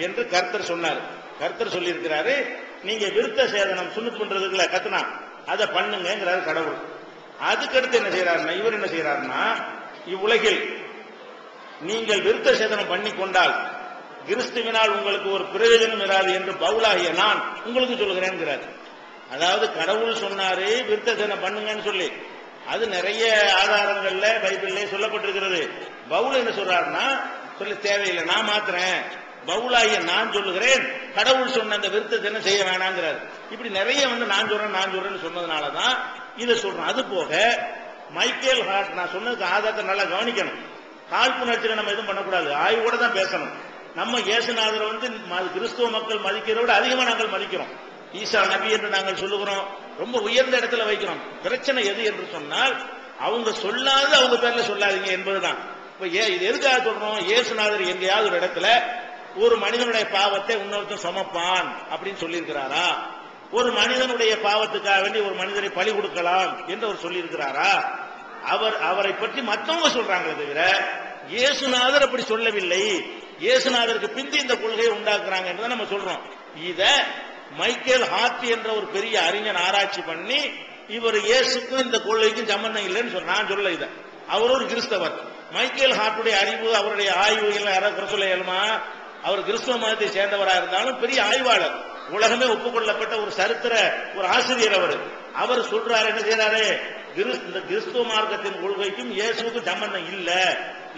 என்று கர்த்தர் சொன்னார். கர்த்தர் சொல்லி இருக்கிறாரு, நீங்க விருத்த சேதனம் சுன்னத் பண்றதுக்குள்ள கத்துனா அதை பண்ணுங்கிறாரு கடவுள். அதுக்கடுத்து என்ன செய்யறாருன்னா, இவர் என்ன செய்யறாருன்னா, இவ்வுலகில் நீங்கள் விருத்த சேதனம் பண்ணி கொண்டால் கிறிஸ்துவினால் உங்களுக்கு ஒரு பிரயோஜனம் இராது என்று பவுலாகிய நான் உங்களுக்கு சொல்லுகிறேன். அதாவது கடவுள் சொன்னாரு விருத்த சேதனம் பண்ணுங்கன்னு சொல்லி, அது நிறைய ஆதாரங்கள்ல பைபிள்ல சொல்லப்பட்டிருக்கிறது. பவுல் என்ன சொல்றாருன்னா, சொல்லி தேவையில்லை, நான் மாத்திரேன், பவுலாகிய நான் சொல்லுகிறேன், கடவுள் சொன்ன அந்த விருத்த சேதனம் செய்ய வேணாங்கிறார். இப்படி நிறைய நான் சொல்றேன்னு சொன்னதுனாலதான் இதை சொல்றேன். அது போக மைக்கேல் ஹார்ட் நான் சொன்னதுக்கு ஆதாரத்தை நல்லா கவனிக்கணும். காழ்ப்புணர்ச்சியில நம்ம எதுவும் பண்ணக்கூடாது, ஆய்வோட தான் பேசணும். நம்ம இயேசுநாதரை வந்து கிறிஸ்துவ மக்கள் மதிக்கிறத விட அதிகமா நாங்கள் மதிக்கிறோம். ஈசா நபி என்று நாங்கள் சொல்லுகிறோம், ரொம்ப உயர்ந்த இடத்துல வைக்கிறோம். பிரச்சனை எது என்று சொன்னால் அவங்க சொல்லாது அவங்க பேர்ல சொல்லாதீங்க என்பதுதான். இப்ப இது எதுக்காக சொல்றோம்? இயேசுநாதர் எங்கேயாவது ஒரு இடத்துல ஒரு மனிதனுடைய பாவத்தை இன்னொருத்தன் சுமப்பான் அப்படின்னு சொல்லியிருக்கிறாரா? ஒரு மனிதனுடைய பாவத்துக்காக வேண்டி ஒரு மனிதரை பலி கொடுக்கலாம் என்று அவர் சொல்லியிருக்கிறாரா? அவரை பற்றி மற்றவங்க சொல்றாங்களே தவிர இயேசுநாதர் அப்படி சொல்லவில்லை. இயேசுநாதருக்கு பிந்தி இந்த கொள்கையை உண்டாக்குறாங்க என்று நம்ம சொல்றோம். இத மைக்கேல் ஹார்ட் என்ற ஒரு பெரிய அறிஞர் ஆராய்ச்சி பண்ணி இவர் இயேசுக்கும் இந்த கொள்கைக்கும் சம்பந்தம் இல்லைன்னு சொல்ற. நான் சொல்ல இத, அவர் ஒரு கிறிஸ்தவர். மைக்கேல் ஹார்ட்டுடைய அறிவு, அவருடைய ஆய்வு எல்லாம் யாராவது சொல்ல இயலுமா? அவர் கிறிஸ்தவ மதத்தை சேர்ந்தவராக இருந்தாலும் பெரிய ஆய்வாளர், உலகமே ஒப்புக்கொள்ளப்பட்ட ஒரு சரித்திர ஒரு ஆசிரியர். அவர் சொல்றாரு, என்ன செய்யறாரு? இந்த கிறிஸ்துவ மார்க்கத்தின் கொள்கைக்கும் இயேசுக்கும் சம்பந்தம் இல்ல.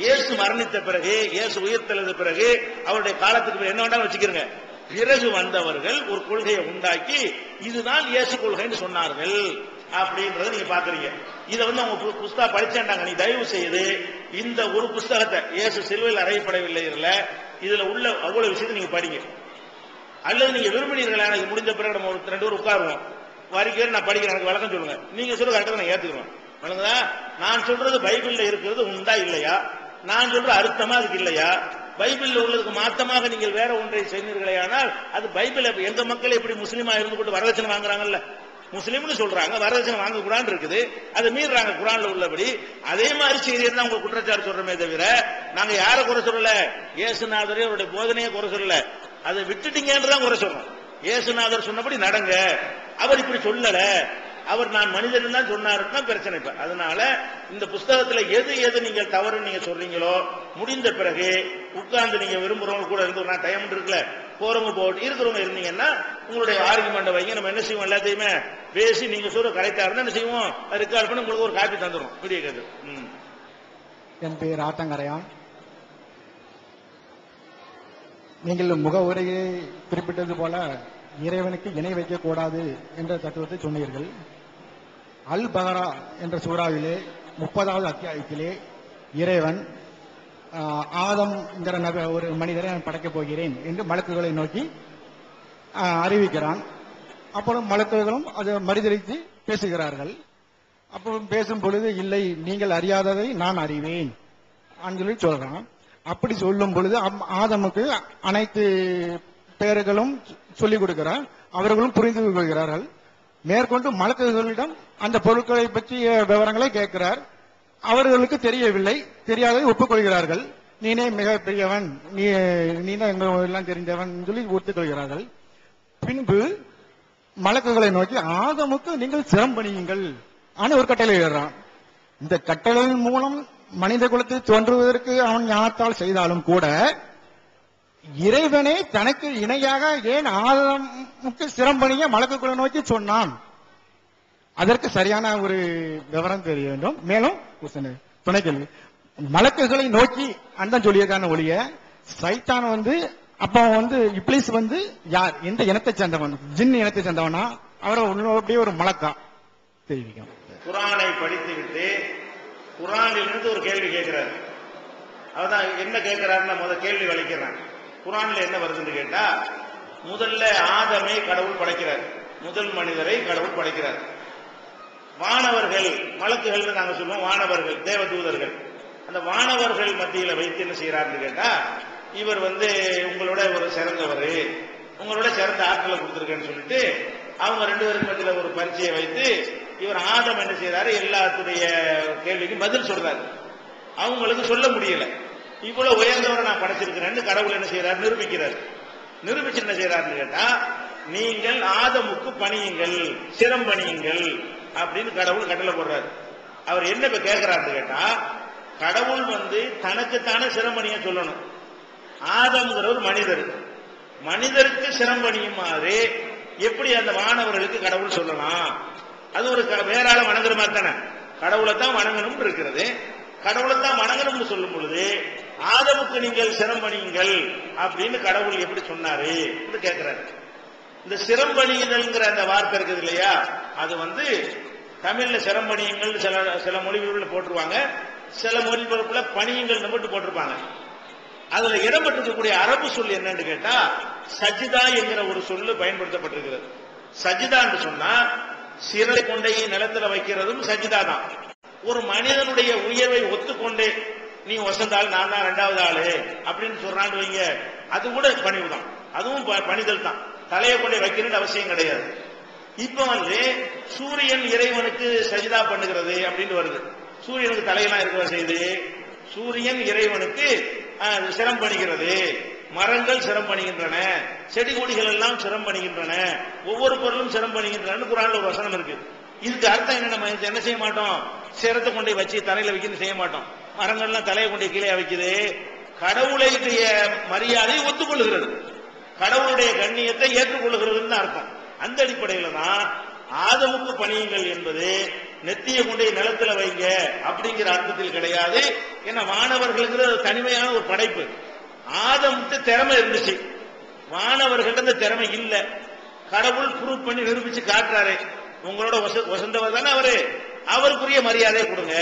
இயேசு மரணித்த பிறகு, இயேசு உயிர் தெழுந்த பிறகு, அவருடைய காலத்துக்கு என்ன வேண்டாம் வச்சுக்கிறங்க, பிறகு வந்தவர்கள் ஒரு கொள்கையை உண்டாக்கி இதுதான் இயேசு கொள்கைன்னு சொன்னார்கள் அப்படின்றத நீங்க பாக்குறீங்க. இதை வந்து அவங்க புஸ்தகம் படிச்சேன்டாங்க. நீ தயவு செய்து இந்த ஒரு புஸ்தகத்தை, இயேசு சிலுவையில் அறையப்படவில்லை இதுல உள்ள அவ்வளவு விஷயத்தை நீங்க படிங்க. அல்லது நீங்க விரும்பினீர்களா, எனக்கு முடிஞ்ச பிறகு நம்ம ஒரு 2 பேர் உட்காருவோம், வரைக்கும் நான் படிக்கிறேன், எனக்கு விளக்கம் சொல்லுங்க. நீங்க சொல்ற கரெக்டா நான் ஏத்துக்கிறோம். வழங்குதா? நான் சொல்றது பைபிள்ல இருக்கிறது உண்டா இல்லையா? நான் சொல்ற அர்த்தமா அதுக்கு இல்லையா? பைபிள்ல உள்ளதுக்கு மாத்தமாக நீங்கள் வேற ஒன்றை செய்தீர்களே ஆனால் அது பைபிள். எங்க மக்கள் எப்படி முஸ்லீமா இருந்து கொண்டு வரதட்சணை வாங்குறாங்கல்ல, முஸ்லீம்னு சொல்றாங்க, வரதட்சணை வாங்க கூடாது இருக்குது, அதை மீறாங்க குர்ஆன்ல உள்ளபடி. அதே மாதிரி செய்திருந்தா உங்க குற்றச்சாட்டு சொல்றமே தவிர நாங்க யாரை குறை சொல்லல, இயேசுநாதரே அவருடைய போதனையை குறை சொல்லல, அதை விட்டுட்டீங்கன்றதான் குறை சொல்றோம். இயேசுநாதர் சொன்னபடி நடங்க, அவர் இப்படி சொல்லல, அவர் நான் மனிதன் தான் சொன்னாருன்னா பிரச்சனை. இப்ப அதனால இந்த புஸ்தகத்துல எது எது நீங்கள் தவறு நீங்க சொல்றீங்களோ முடிந்த பிறகு உட்கார்ந்து நீங்க விரும்புறவங்க கூட இருந்து, நான் டைம் இருக்குல்ல, போறவங்க போட்டு இருக்கிறவங்க இருந்தீங்கன்னா உங்களுடைய ஆர்குமெண்ட் வைங்க. நம்ம என்ன செய்வோம், எல்லாத்தையுமே பேசி நீங்க சொல்ற கரெக்டா இருந்தா என்ன செய்வோம், ரெக்கார்ட் பண்ணி உங்களுக்கு ஒரு காப்பி தந்துடும் வீடியோ கேட்டு. என் பேர் ஆத்தங்கரையான். நீங்கள் முக உரையை குறிப்பிட்டது போல இறைவனுக்கு இணை வைக்கக்கூடாது என்ற தத்துவத்தை சொன்னீர்கள். அல் பஹரா என்ற சூறாவிலே 30வது அத்தியாயத்திலே இறைவன் ஆதம் என்கிற ஒரு மனிதரை நான் படைக்கப் போகிறேன் என்று மலக்குகளை நோக்கி அறிவிக்கிறான். அப்பொழுது மலக்குகளும் அதை மறுதலித்து பேசுகிறார்கள். அப்போ பேசும் பொழுது, இல்லை நீங்கள் அறியாததை நான் அறிவேன் சொல்லி சொல்றான். அப்படி சொல்லும் பொழுது ஆதமுக்கு அனைத்து பெயர்களும் சொல்லிக் கொடுக்கிறார், அவர்களும் புரிந்து கொள்கிறார்கள். மேற்கொண்டு மலக்குகளிடம் அந்த பொருட்களை பற்றிய விவரங்களை கேட்கிறார். அவர்களுக்கு தெரியவில்லை, தெரியாததை ஒப்புக்கொள்கிறார்கள். நீனே மிக பெரியவன், நீதான் எல்லாம் தெரிந்தவன் சொல்லி ஒத்துக்கொள்கிறார்கள். பின்பு மலக்குகளை நோக்கி ஆதமுக்கு நீங்கள் சிரம்பணியுங்கள் ஒரு கட்டளை எழுறான். இந்த கட்டளையின் மூலம் மனித குலத்தை தோன்றுவதற்கு அவன் ஞானத்தால் செய்தாலும் கூட இறைவனே தனக்கு இணையாக ஏன் ஆதமுக்கு சிரம்பணிய மலக்குகளை நோக்கி சொன்னான்? அதற்கு சரியான ஒரு விவரம் தெரிய வேண்டும். மேலும் துணை கேள்வி, மலக்குகளை நோக்கி அந்த சொல்லியதான ஒழிய சைத்தான் அப்ப இப்ளீஸ் யார், எந்த இனத்தை சேர்ந்தவன், ஜின் இனத்தை சேர்ந்தவனா, அவரை அப்படியே ஒரு மலக்கா தெரிவிக்கும். குர்ஆனை படித்துவிட்டு குர்ஆனிலிருந்து ஒரு கேள்வி கேட்கிறார். அவதான் என்ன கேட்கிறாருன்னா முதல் கேள்வி வலிக்கிறான். குர்ஆன்ல என்ன வருதுன்னு கேட்டா, முதல்ல ஆதமை கடவுள் படைக்கிறார், முதல் மனிதரை கடவுள் படைக்கிறார். வானவர்கள், மலக்குகள் நாங்க சொல்லுவோம், வானவர்கள் தேவதூதர்கள், அந்த வானவர்கள் மத்தியில வைத்து என்ன செய்யறாருன்னு கேட்டா, இவர் உங்களோட ஒரு சிறந்தவர், உங்களோட சிறந்த ஆட்களை கொடுத்திருக்கேன்னு சொல்லிட்டு அவங்க 2 பேருக்கு மத்தியில ஒரு பரீட்சையை வைத்து இவர் ஆதம் என்ன செய்யறாரு, எல்லாத்துடைய கேள்விக்கு பதில் சொல்றாரு. அவங்களுக்கு சொல்ல முடியல, இவ்வளவு உயர்ந்தவரை நான் படைச்சிருக்கிறேன்னு கடவுள் என்ன செய்யறாரு, நிரூபிக்கிறார். நிரூபிச்சு என்ன செய்யறாருன்னு கேட்டா, நீங்கள் ஆதமுக்கு பணியுங்கள், சிரம்பணியுங்கள் அப்படின்னு கடவுள் கட்டளை போடுறாரு. அவர் என்ன இப்ப கேட்கிறாருன்னு கேட்டா, கடவுள் தனக்குத்தானே சிரம்பணிய சொல்லணும். ஆதம்ங்கிற ஒரு மனிதர், மனிதருக்கு சிரம்பணியுமாறு எப்படி அந்த வானவர்களுக்கு கடவுள் சொல்லலாம்? அது ஒரு வேற ஆளை வணங்குற மாதிரி தானே, கடவுளை தான் வணங்கணும் இருக்கிறது. கடவுளை தான் வணங்கணும்னு சொல்லும் பொழுது ஆதமுக்கு நீங்கள் சிரம்பணியுங்கள் அப்படின்னு கடவுள் எப்படி சொன்னாரு கேட்கிறாரு. இந்த சிரம்பணிதல்ங்கிற அந்த வார்த்தை இருக்குது இல்லையா, அது தமிழ்ல சிரம்பணியங்கள் சில மொழிபெயர்ப்புல போட்டுருவாங்க, சில மொழிபெயர்ப்புல பணியுங்கள் மட்டும் போட்டிருப்பாங்க. அதுல இடம்பெற்றிருக்கக்கூடிய அரபு சொல் என்னன்னு கேட்டா சஜிதா என்கிற ஒரு சொல்லு பயன்படுத்தப்பட்டிருக்கிறது. சஜிதான்னு சொன்னா சிறை கொண்டை நிலத்துல வைக்கிறதும் சஜிதா தான். ஒரு மனிதனுடைய உயர்வை ஒத்துக்கொண்டே நீ வசந்தால் நான் தான் இரண்டாவது ஆளு அப்படின்னு சொல்றான்னு வைங்க, அது கூட பணிவு தான், அதுவும் பணிதல் தான். தலையை கொண்டே வைக்கணும்னு அவசியம் கிடையாது. இப்ப சூரியன் இறைவனுக்கு சஜிதா பண்ணுகிறது அப்படின்னு வருது. சூரியனுக்கு தலையெல்லாம் இருக்கிற செய்து சூரியன் இறைவனுக்கு சிரம் பண்ணுகிறது, மரங்கள் சிரம் பண்ணுகின்றன, செடி கொடிகள் எல்லாம் சிரம் பண்ணுகின்றன, ஒவ்வொரு பொருளும் சிரம் பண்ணுகின்றன குர்ஆன்ல ஒரு வசனம் இருக்கு. இதுக்கு அர்த்தம் என்ன? நம்ம என்ன செய்ய மாட்டோம், சிரத்தை கொண்டு வச்சு தலையில வைக்கணும்னு செய்ய மாட்டோம். மரங்கள்லாம் தலையை கொண்டு கீழே வைக்குது. கடவுளுடைய மரியாதையை ஒத்துக்கொள்ளுகிறது, கடவுளுடைய கண்ணியத்தை ஏற்றுக்கொள்ளுகிறதுன்னு அர்த்தம். அந்த அடிப்படையில தான் ஆதமுக்கு பணியுங்கள் என்பது நெத்திய கொண்டே நிலத்துல வைங்க அப்படிங்கிற அர்த்தத்தில் கிடையாது. ஏன்னா வானவர்களுங்கிறது தனிமையான ஒரு படைப்பு. ஆதமுக்கு திறமை இருந்துச்சு, வானவர்கள்ட்ட அந்த திறமை இல்ல. கடவுள் ப்ரூவ் பண்ணி நிரூபிச்சு காட்டுறாரு, உங்களோட வசந்தவர் தானே அவரு, அவருக்குரிய மரியாதை கொடுங்க,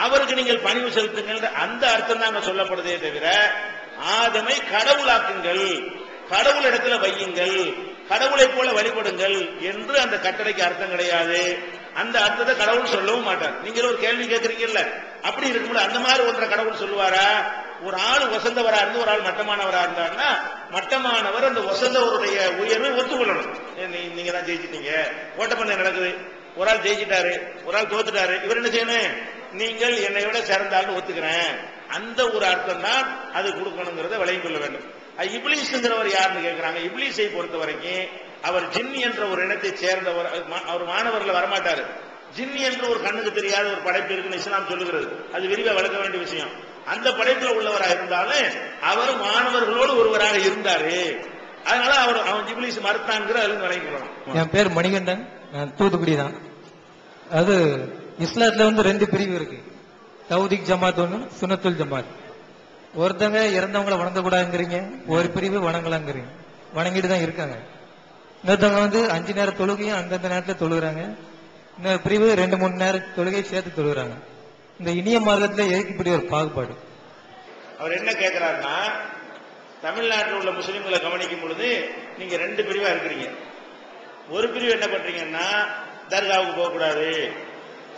அவருக்கு நீங்கள் பணிவு செலுத்துங்கள். அந்த அர்த்தம் தான் சொல்லப்படுதே தவிர ஆதமை கடவுளாக்குங்கள், கடவுள் இடத்துல வையுங்கள், கடவுளை போல வழிபடுங்கள் என்று அந்த கட்டளைக்கு அர்த்தம் கிடையாது. அந்த அர்த்தத்தை கடவுள் சொல்லவும் மாட்டார். நீங்க ஒரு கேள்வி கேட்கறீங்கல்ல, அப்படி இருக்கும்போது அந்த மாதிரி ஒன்றை கடவுள் சொல்லுவாரா? ஒரு ஆள் வசந்தவரா இருந்து ஒரு ஆள் மட்டமானவரா இருந்தாருன்னா மட்டமானவர் அந்த வசந்தவருடைய உயர்வை ஒத்துக்கொள்ளணும். நீங்க தான் ஜெயிச்சிட்டீங்க, ஓட்டப்பந்தயம் நடக்குது, ஒரு ஆள் ஜெயிச்சிட்டாரு, ஒரு ஆள் தோத்துட்டாரு, இவர் என்ன செய்யணும்? நீங்கள் என்னை விட சிறந்தாலும் ஒத்துக்கிறேன். அந்த ஒரு அர்த்தம் தான் அது கொடுக்கணுங்கிறத விளங்கிக் கொள்ள வேண்டும். இப்லீஸ்ங்கிறவர் யாருன்னு கேட்கிறாங்க. இப்லீஸை பொறுத்த வரைக்கும் அவர் ஜின் என்ற ஒரு இனத்தை சேர்ந்தவர். அவர் மாணவர்கள் வரமாட்டாரு. ஜின் என்று ஒரு கண்ணுக்கு தெரியாத ஒரு படைப்பு இருக்குன்னு இஸ்லாம் சொல்லுகிறது. அது விரிவா விளக்க வேண்டிய விஷயம். அந்த படைப்புல உள்ளவராக இருந்தாலும் அவர் மாணவர்களோடு ஒருவராக இருந்தாரு. அதனால அவன் இப்லீஸ் மறுத்தான்ங்கிற அதுல விளங்கிக்கலாம். என் பேர் மணிகண்டன், நான் தூத்துக்குடி தான். அது இஸ்லாத்துல ரெண்டு பிரிவு இருக்கு, தௌதிக் ஜமாத் ஒண்ணு, சுன்னத்துல் ஜமாத். ஒருத்தங்க இறந்தவங்களை வணங்கக்கூடாதுங்கிறீங்க, ஒரு பிரிவு வணங்கலாங்கிறீங்க, வணங்கிட்டு தான் இருக்காங்க. இன்னொருத்தவங்க 5 நேர தொழுகையும் அந்தந்த நேரத்துல தொழுகிறாங்க, இன்னொரு பிரிவு 2-3 நேர தொழுகை சேர்த்து தொழுகிறாங்க. இந்த இனிய மார்க்கத்துல எதுக்கு இப்படி ஒரு பாகுபாடு? அவர் என்ன கேட்கிறாருன்னா, தமிழ்நாட்டில் உள்ள முஸ்லிம்களை கவனிக்கும் பொழுது நீங்க 2 பிரிவா இருக்கிறீங்க. ஒரு பிரிவு என்ன பண்றீங்கன்னா தர்காவுக்கு போகக்கூடாது,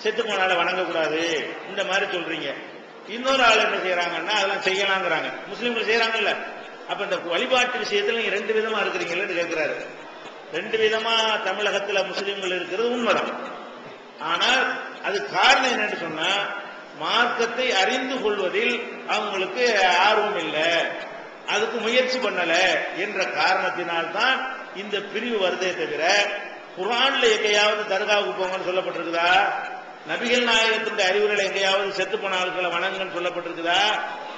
செத்து போனால வணங்கக்கூடாது, இந்த மாதிரி சொல்றீங்க. இன்னொரு ஆள் என்ன செய்யறாங்கன்னா அதெல்லாம் செய்யலாங்கிறாங்க. முஸ்லிம்கள் செய்யறாங்கல்ல, அப்ப இந்த வழிபாட்டு விஷயத்துல நீங்க 2 விதமா இருக்கிறீங்கன்னு கேட்கிறாரு. 2 விதமா தமிழகத்துல முஸ்லிம்கள் இருக்கிறது உண்மைதான். ஆனால் அது காரணம் என்னன்னு சொன்னா மார்க்கத்தை அறிந்து கொள்வதில் அவங்களுக்கு ஆர்வம் இல்லை, அதுக்கு முயற்சி பண்ணல என்ற காரணத்தினால்தான் இந்த பிரிவு வருதே தவிர குர்ஆன்ல எங்கேயாவது தர்காவுக்கு போங்கன்னு சொல்லப்பட்டிருக்குதா? நபிகள் நாயகத்தினுடைய அறிவுரைகள் எங்கேயாவது செத்து போன ஆட்களை வணங்குன்னு சொல்லப்பட்டிருக்குதா?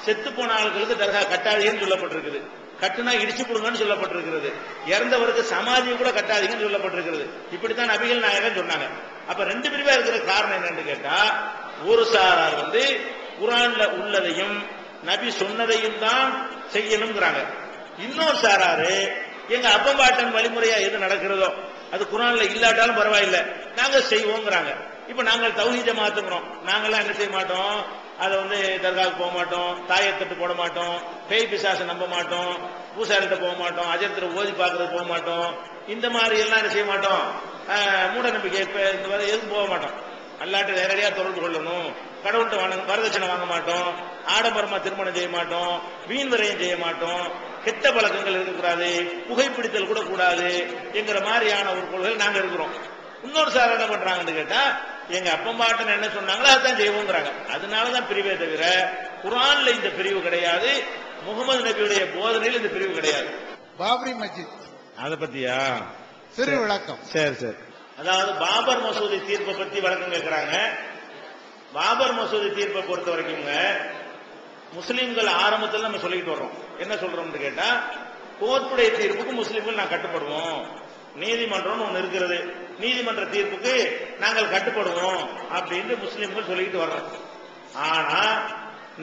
செத்து போன ஆட்களுக்கு தர்கா கட்டாதீங்கன்னு சொல்லப்பட்டிருக்குது, கட்டுனா இடிச்சு போடுங்கன்னு சொல்லப்பட்டிருக்கிறது, இறந்தவருக்கு சமாதியை கூட கட்டாதீங்கன்னு சொல்லப்பட்டிருக்கிறது. இப்படித்தான் நபிகள் நாயகம் சொன்னாங்க. அப்ப 2 பிரிவா இருக்கிற காரணம் என்னன்னு கேட்டா, ஒரு சாரார் குர்ஆன்ல உள்ளதையும் நபி சொன்னதையும் தான் செய்யணுங்கிறாங்க. இன்னொரு சாராரு எங்க அப்பம்பாட்டன் வழிமுறையா எது நடக்கிறதோ அது குர்ஆன்ல இல்லாட்டாலும் பரவாயில்லை நாங்க செய்வோங்கிறாங்க. இப்ப நாங்கள் தௌஹீத் ஜமாத்துங்கிறோம், நாங்கெல்லாம் என்ன செய்ய மாட்டோம், அதை தர்காவுக்கு போக மாட்டோம், தாயத்தட்டு போட மாட்டோம், பேய் பிசாசை நம்ப மாட்டோம், பூசாரிட்ட போக மாட்டோம், அஜயத்துல ஓதி பார்க்கறது போக மாட்டோம், இந்த மாதிரி எல்லாம் என்ன செய்ய மாட்டோம், மூட நம்பிக்கை எதுவும் போக மாட்டோம். அல்லாட்ட நேரடியா தொடர்பு கொள்ளணும், கடவுள்கிட்ட வரதட்சணை வாங்க மாட்டோம், ஆடம்பரமா திருமணம் செய்ய மாட்டோம், வீண் விரயம் செய்ய மாட்டோம், கெட்ட பழக்கங்கள் இருக்கக்கூடாது, புகைப்பிடித்தல் கூட கூடாது என்கிற மாதிரியான ஒரு கொள்கை நாங்க இருக்கிறோம். இன்னொரு சார் என்ன பண்றாங்கன்னு கேட்டா, எங்க அப்பம்பாட்டன் என்ன சொன்னாங்களோ அதான் செய்வோங்கிறாங்க. அதனாலதான் பிரிவே தவிர குர்ஆன்ல இந்த பிரிவு கிடையாது, முகமது நபியுடைய போதனையில் இந்த பிரிவு கிடையாது. பாபரி மஸ்ஜித் அதை பத்தியா சிறு விளக்கம். சரி சரி. அதாவது பாபர் மசூதி தீர்ப்பை பத்தி வழக்கம் கேட்கிறாங்க. பாபர் மசூதி தீர்ப்பை பொறுத்த வரைக்கும் முஸ்லிம்கள் ஆரம்பத்தில் நம்ம சொல்லிட்டு வர்றோம். என்ன சொல்றோம்னு கேட்டா, கோர்ட்டுடைய தீர்ப்புக்கு முஸ்லிம்கள் நான் கட்டுப்படுவோம், நீதிமன்றம் ஒன்று இருக்கிறது, நீதிமன்ற தீர்ப்புக்கு நாங்கள் கட்டுப்படுவோம் அப்படின்னு முஸ்லிம்கள் சொல்லிட்டு வர்றோம். ஆனா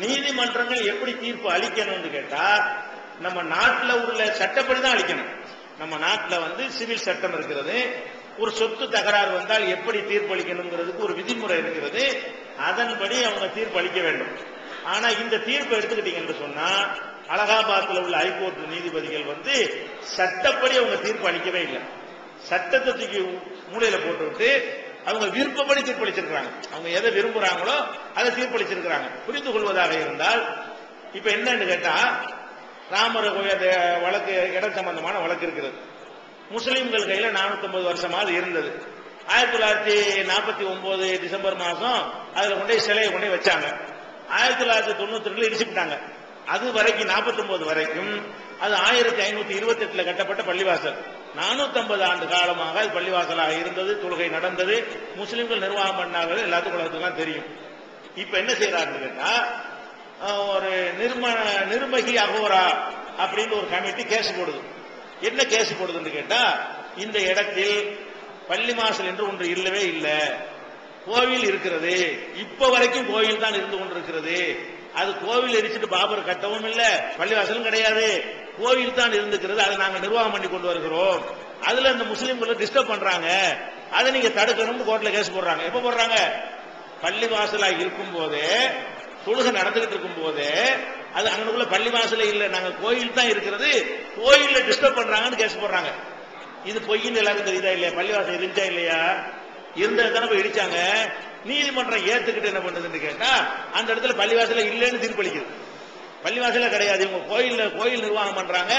நீதிமன்றங்கள் எப்படி தீர்ப்பு அளிக்கணும்னு கேட்டா, நம்ம நாட்டில் உள்ள சட்டப்படி தான் அளிக்கணும். நம்ம நாட்டில் சிவில் சட்டம் இருக்கிறது, ஒரு சொத்து தகராறு வந்தால் எப்படி தீர்ப்பு அளிக்கணுங்கிறதுக்கு ஒரு விதிமுறை இருக்கிறது, அதன்படி அவங்க தீர்ப்பு அளிக்க வேண்டும். ஆனா இந்த தீர்ப்பு எடுத்துக்கிட்டீங்கன்னு சொன்னா அலகாபாத்தில் உள்ள ஹைகோர்ட் நீதிபதிகள் வந்து சட்டப்படி அவங்க தீர்ப்பு அளிக்கவே இல்லை. சட்டத்தை தூக்கி மூலையில போட்டுவிட்டு அவங்க விருப்பப்படி தீர்ப்பளிச்சிருக்கிறாங்க. அவங்க எதை விரும்புறாங்களோ அதை தீர்ப்பளிச்சிருக்கிறாங்க. புரிந்து கொள்வதாக இருந்தால் இப்ப என்னன்னு கேட்டா, ராமர் வழக்கு இடம் சம்பந்தமான வழக்கு இருக்கிறது. முஸ்லிம்கள் கையில 450 வருஷமா இருந்தது. 1949 டிசம்பர் மாசம் அதுல கொண்டே சிலையை கொண்டே வச்சாங்க. 1992 இடிச்சுட்டாங்க. அது வரைக்கும் 49 வரைக்கும் அது 1528 கட்டப்பட்ட பள்ளிவாசல். 450 ஆண்டு காலமாக அது பள்ளிவாசலாக இருந்தது. தொழுகை நடந்தது. முஸ்லிம்கள் நிர்வாகம் பண்ணார்கள். எல்லாத்துக்கும் தெரியும். இப்ப என்ன செய்யறாருன்னு கேட்டா, ஒரு நிர்மகி அகோரா அப்படின்னு ஒரு கமிட்டி கேஸ் போடுது. என்ன கேஸ் போடுதுன்னு கேட்டா, இந்த இடத்தில் பள்ளிவாசல் என்று ஒன்று இல்லவே இல்லை, கோவில் இருக்கிறது, இப்ப வரைக்கும் கோவில் தான் இருந்து கொண்டிருக்கிறது. அது கோவில் எரிச்சிட்டு பாபர் கட்டவும் இல்ல, பள்ளிவாசலும் கிடையாது, கோவில் தான் இருந்துக்கிறது. அதை நாங்க நிர்வாகம் பண்ணி கொண்டு வருகிறோம். அதுல இந்த முஸ்லிம்களை டிஸ்டர்ப் பண்றாங்க, அதை நீங்க தடுக்கணும்னு கோர்ட்ல கேஸ் போடுறாங்க. எப்ப போடுறாங்க? பள்ளிவாசலா இருக்கும் போதே, தொழுகை நடந்துகிட்டு இருக்கும் போதே, அது அங்குள்ள பள்ளிவாசல இல்ல, நாங்க கோயில் தான் இருக்கிறது, கோயில்ல டிஸ்டர்ப் பண்றாங்கன்னு கேஸ் போடுறாங்க. இது பொய்ன்னு எல்லாருக்கும் தெரியுதா இல்லையா? பள்ளிவாசல் இருந்துச்சா இல்லையா? இருந்தது தானே போய் இடிச்சாங்க. நீதிமன்றம் ஏத்துக்கிட்டு என்ன பண்ணுதுன்னு கேட்டா, அந்த இடத்துல பள்ளிவாசல இல்லைன்னு தீர்ப்பளிக்குது. பள்ளிவாசல கிடையாது, இவங்க கோயில் நிர்வாகம் பண்றாங்க,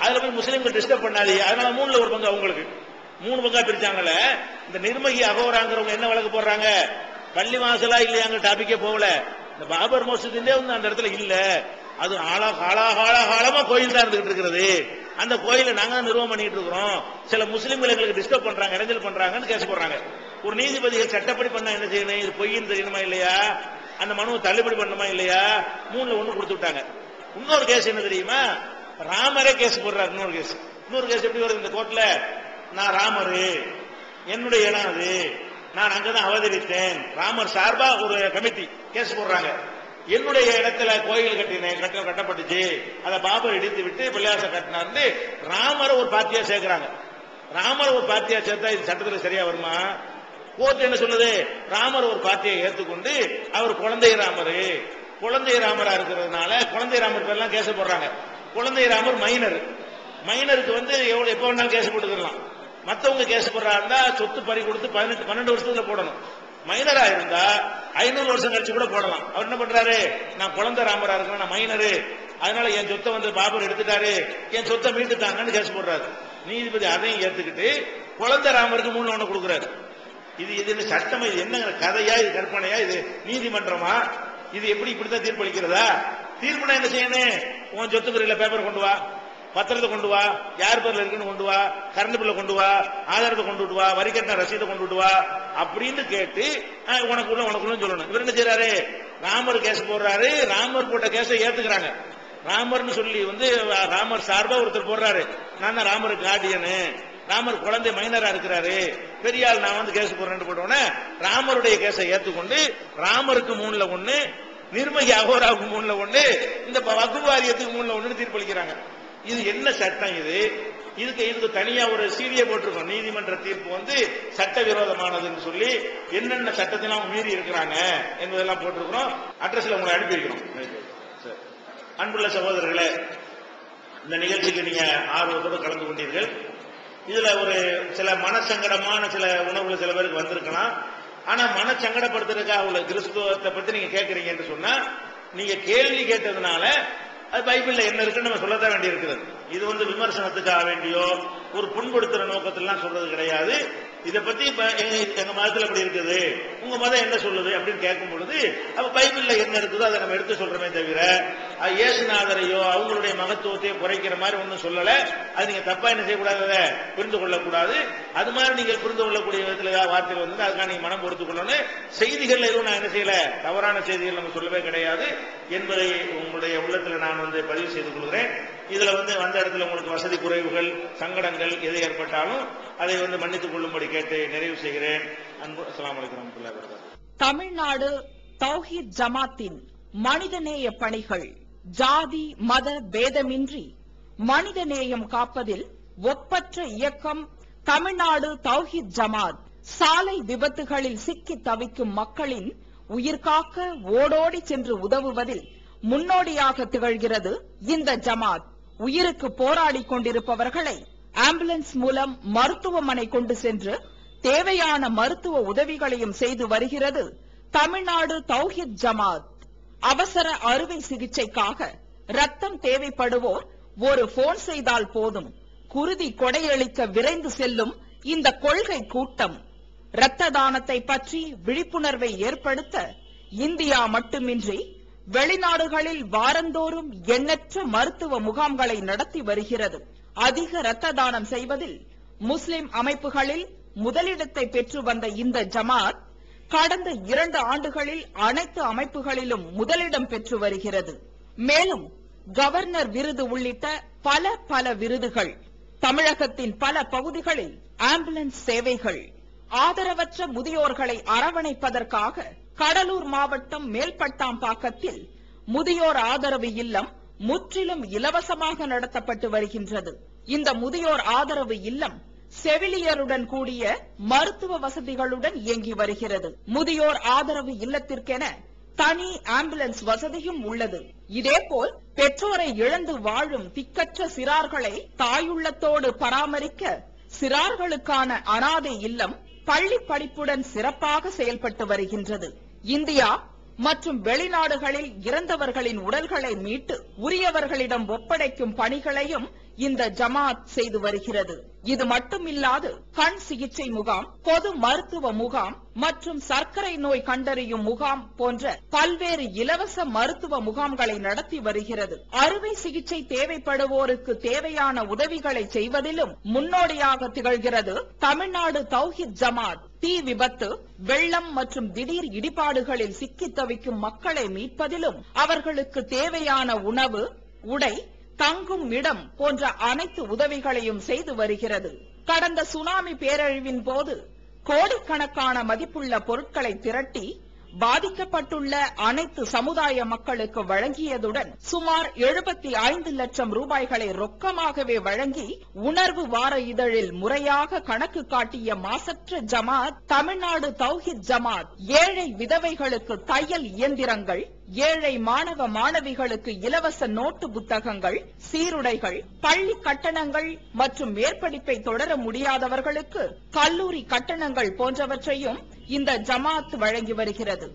அதுல போய் முஸ்லீம்கள் டிஸ்டர்ப் பண்ணாதீங்க. அதனால 3ல ஒரு பங்கு அவங்களுக்கு 3 பங்கா பிரிச்சாங்கல்ல. இந்த நிர்மகி அகோராங்கிறவங்க என்ன வழக்கு போடுறாங்க? பள்ளிவாசலா இல்லையாங்க டாபிக்கே போகல, இந்த பாபர் மசூதிலே வந்து அந்த இடத்துல இல்ல, அது காலமா கோயில் தான் இருந்துகிட்டு இருக்கிறது, அந்த கோயிலை நாங்க நிர்வாகம் பண்ணிட்டு இருக்கிறோம், சில முஸ்லிம்கள் எங்களுக்கு டிஸ்டர்ப் பண்றாங்க, இடைஞ்சல் பண்றாங்கன்னு கேஸ் போடுறாங்க. ஒரு நீதிபதிகள் சட்டப்படி பண்ணா என்ன செய்யணும்? இது பொய்ன்னு தெரியணுமா இல்லையா? அந்த மனுவை தள்ளுபடி பண்ணணுமா இல்லையா? 3ல 1 கொடுத்து விட்டாங்க. இன்னொரு கேஸ் என்ன தெரியுமா? ராமரே கேஸ் போடுறாரு. இன்னொரு கேஸ் எப்படி வருது இந்த கோர்ட்ல? நான் ராமரு, என்னுடைய இடம் அது, நான் அங்கதான் அவதரித்தேன், ராமர் சார்பா ஒரு கமிட்டி கேஸ் போடுறாங்க. என்னுடைய இடத்துல கோயில் கட்டப்பட்டுச்சு, அதை பாபர் இடித்து விட்டு பள்ளிவாசல் கட்டினார்னு ராமரை ஒரு பார்ட்டியா சேர்க்கிறாங்க. ராமர் ஒரு பார்ட்டியா சேர்த்தா இது சட்டத்தில் சரியா வருமா? கோர்ட் என்ன சொல்லுது? ராமர் ஒரு பார்ட்டியை ஏற்றுக்கொண்டு அவர் குழந்தை ராமரா இருக்கிறதுனால குழந்தை ராமர் பேர்லாம் கேஸ் போடுறாங்க. குழந்தை ராமர் மைனருக்கு வந்து எப்ப வேணாலும் கேஸ் போட்டுக்கலாம். மத்தவங்க கேஸ் போடுறாருந்தா சொத்து பறி கொடுத்து 12 வருஷத்துல போடணும். மைனரா இருந்தா 500 வருஷம் கழிச்சு கூட போடலாம். அவர் என்ன பண்றாரு? நான் குழந்தை ராமரா இருக்கிறேன், நான் மைனரு, அதனால என் சொத்தை வந்து பாபர் எடுத்துட்டாரு, என் சொத்தை மீட்டுட்டாங்கன்னு கேஸ் போடுறாரு. நீதிபதி அதையும் ஏத்துக்கிட்டு குழந்தை ராமருக்கு 3ல 1 கொடுக்குறாரு. இது சட்டம், இது என்ன கதையா, இது கற்பனையா, இது நீதிமன்றமா? இது எப்படி இப்படித்தான் தீர்ப்பளிக்கிறதா? தீர்ப்புனா என்ன செய்யணும்? உன் சொத்துக்குறையில பேப்பர் கொண்டு வா, பத்திரத்தை கொண்டு வா, யார் பேர்ல இருக்குன்னு கொண்டு வா, கரண்ட் பில்ல கொண்டு வா, ஆதாரத்தை கொண்டு வா, வரி கட்டின ரசீதை கொண்டு வா அப்படின்னு கேட்டு உனக்குள்ள சொல்லணும். இவர் என்ன செய்யறாரு? ராமர் கேஸ் போடுறாரு. ராமர் போட்ட கேஸை ஏத்துக்கிறாங்க. ராமர்னு சொல்லி வந்து ராமர் சார்பா ஒருத்தர் போடுறாரு, நான் தான் ராமருக்கு கார்டியனு, ராமர் குழந்தை மைனரா இருக்கிறாரு, பெரியாள் நான் வந்து கேஸ் போடுறேன்னு போட்டோன்னே ராமருடைய கேஸை ஏத்துக்கொண்டு ராமருக்கு 3ல 1, நிர்மகி அகோராவுக்கு 3ல 1, இந்த வக்ஃப் வாரியத்துக்கு 3ல 1 தீர்ப்பளிக்கிறாங்க. இது என்ன சட்டம்? இதுக்கு தனியா ஒரு சீரியை போட்டிருக்கோம். நீதிமன்ற தீர்ப்பு வந்து சட்டவிரோதமானதுன்னு சொல்லி என்னென்ன சட்டத்திலாம் மீறி இருக்கிறாங்க என்பதெல்லாம் போட்டிருக்கிறோம். அட்ரஸ்ல உங்களை அனுப்பி வைக்கிறோம். அன்புள்ள சகோதரர்களே, இந்த நிகழ்ச்சிக்கு நீங்க ஆர்வத்தோடு கலந்து கொண்டீர்கள். இதுல ஒரு சில மனசங்கடமான சில உணவுகள் சில பேருக்கு வந்திருக்கலாம். ஆனா மனசங்கடப்படுத்துறதுக்காக உள்ள கிறிஸ்துவத்தை பத்தி நீங்க கேட்கறீங்க என்று சொன்னா, நீங்க கேள்வி கேட்டதுனால அது பைபிள்ல என்ன இருக்குன்னு நம்ம சொல்லத்தான் வேண்டி இருக்கிறது. இது வந்து விமர்சனத்துக்காக வேண்டியோ ஒரு புண்படுத்துற நோக்கத்திலாம் சொல்றது கிடையாது. இதை பத்தி எங்க மதத்துல அப்படி இருக்குது, உங்க மதம் என்ன சொல்லுது அப்படின்னு கேட்கும் பொழுது அப்ப பைபிள்ல என்ன இருக்குதோ அதை நம்ம எடுத்து சொல்றோமே தவிர இயேசுநாதரையோ அவங்களுடைய மகத்துவத்தையோ குறைக்கிற மாதிரி ஒன்றும் சொல்லல. அது நீங்க தப்பா என்ன செய்யக்கூடாது, புரிந்து கொள்ளக்கூடாது. அது மாதிரி நீங்கள் புரிந்து கொள்ளக்கூடிய விதத்துல ஏதாவது வார்த்தைகள் வந்து அதுக்காக நீங்க மனம் பொறுத்துக் கொள்ளணும். செய்திகள் எதுவும் நான் என்ன செய்யல, தவறான செய்திகள் நம்ம சொல்லவே கிடையாது என்பதை உங்களுடைய உள்ளத்துல நான் வந்து பதிவு செய்து கொள்கிறேன். இதுல வந்து வந்த இடத்துல உங்களுக்கு வசதி குறைவுகள், சங்கடங்கள் எது ஏற்பட்டாலும் அதை வந்து மன்னித்துக் கொள்ளும்படி கேட்டு நிறைவு செய்கிறேன். அன்பு அஸ்ஸலாமு அலைக்கும் வரஹ்மத்துல்லாஹி வபரகாத்துஹு. தமிழ்நாடு தௌஹீத் ஜமாத்தின் மனிதநேய பணிகள் ஜாதி மத பேதமின்றி மனிதநேயம் காப்பதில் ஒப்பற்ற இயக்கம் தமிழ்நாடு தௌஹீத் ஜமாத். சாலை விபத்துகளில் சிக்கி தவிக்கும் மக்களின் உயிர்காக்க ஓடோடி சென்று உதவுவதில் முன்னோடியாக திகழ்கிறது இந்த ஜமாத். உயிருக்கு போராடி கொண்டிருப்பவர்களை ஆம்புலன்ஸ் மூலம் மருத்துவமனை கொண்டு சென்று தேவையான மருத்துவ உதவிகளையும் செய்து வருகிறது தமிழ்நாடு தௌஹீத் ஜமாத். அவசர அறுவை சிகிச்சைக்காக ரத்தம் தேவைப்படுவோர் ஒரு போன் செய்தால் போதும், குருதி கொடையளிக்க விரைந்து செல்லும் இந்த கொள்கை கூட்டம். இரத்த தானத்தை பற்றி விழிப்புணர்வை ஏற்படுத்த இந்தியா மட்டுமின்றி வெளிநாடுகளில் வாரந்தோறும் எண்ணற்ற மருத்துவ முகாம்களை நடத்தி வருகிறது. அதிக இரத்த தானம் செய்வதில் முஸ்லிம் அமைப்புகளில் முதலிடத்தை பெற்று வந்த இந்த ஜமாத் கடந்த 2 ஆண்டுகளில் அனைத்து அமைப்புகளிலும் முதலிடம் பெற்று வருகிறது. மேலும் கவர்னர் விருது உள்ளிட்ட பல விருதுகள், தமிழகத்தின் பல பகுதிகளில் ஆம்புலன்ஸ் சேவைகள், ஆதரவற்ற முதியோர்களை அரவணைப்பதற்காக கடலூர் மாவட்டம் மேல்பட்டாம்பாக்கத்தில் முதியோர் ஆதரவு இல்லம் முற்றிலும் இலவசமாக நடத்தப்பட்டு வருகின்றது. இந்த முதியோர் ஆதரவு இல்லம் செவிலியருடன் கூடிய மருத்துவ வசதிகளுடன் இயங்கி வருகிறது. முதியோர் ஆதரவு இல்லத்திற்கென தனி ஆம்புலன்ஸ் வசதியும் உள்ளது. இதேபோல் பெற்றோரை இழந்து வாழும் திக்கற்ற சிறார்களை தாயுள்ளத்தோடு பராமரிக்க சிறார்களுக்கான அனாதை இல்லம் பள்ளி படிப்புடன் சிறப்பாக செயல்பட்டு வருகின்றது. இந்தியா மற்றும் வெளிநாடுகளில் இறந்தவர்களின் உடல்களை மீட்டு உரியவர்களிடம் ஒப்படைக்கும் பணிகளையும் இந்த ஜமாத் செய்து வருகிறது. இது மட்டுமில்லாது கண் சிகிச்சை முகாம், பொது மருத்துவ முகாம் மற்றும் சர்க்கரை நோய் கண்டறியும் முகாம் போன்ற பல்வேறு இலவச மருத்துவ முகாம்களை நடத்தி வருகிறது. அறுவை சிகிச்சை தேவைப்படுவோருக்கு தேவையான உதவிகளை செய்வதிலும் முன்னோடியாக திகழ்கிறது தமிழ்நாடு தௌஹீத் ஜமாத். தீ விபத்து, வெள்ளம் மற்றும் திடீர் இடிபாடுகளில் சிக்கி தவிக்கும் மக்களை மீட்பதிலும் அவர்களுக்கு தேவையான உணவு, உடை, தங்கும் இடம் போன்ற அனைத்து உதவிகளையும் செய்து வருகிறது. கடந்த சுனாமி பேரழிவின் போது கோடிக்கணக்கான மதிப்புள்ள பொருட்களை திரட்டி பாதிக்கப்பட்டுள்ள அனைத்து சமுதாய மக்களுக்கு வழங்கியதுடன் சுமார் 75 லட்சம் ரூபாய்களை ரொக்கமாகவே வழங்கி உணர்வு வார இதழில் முறையாக கணக்கு காட்டிய மாசற்ற ஜமாத் தமிழ்நாடு தௌஹீத் ஜமாத். ஏழை விதவைகளுக்கு தையல் இயந்திரங்கள், ஏழை மாணவ மாணவிகளுக்கு இலவச நோட்டு புத்தகங்கள், சீருடைகள், பள்ளி கட்டணங்கள் மற்றும் மேற்படிப்பை தொடர முடியாதவர்களுக்கு கல்லூரி கட்டணங்கள் போன்றவற்றையும் இந்த ஜமாத் வழங்கி வருகிறது.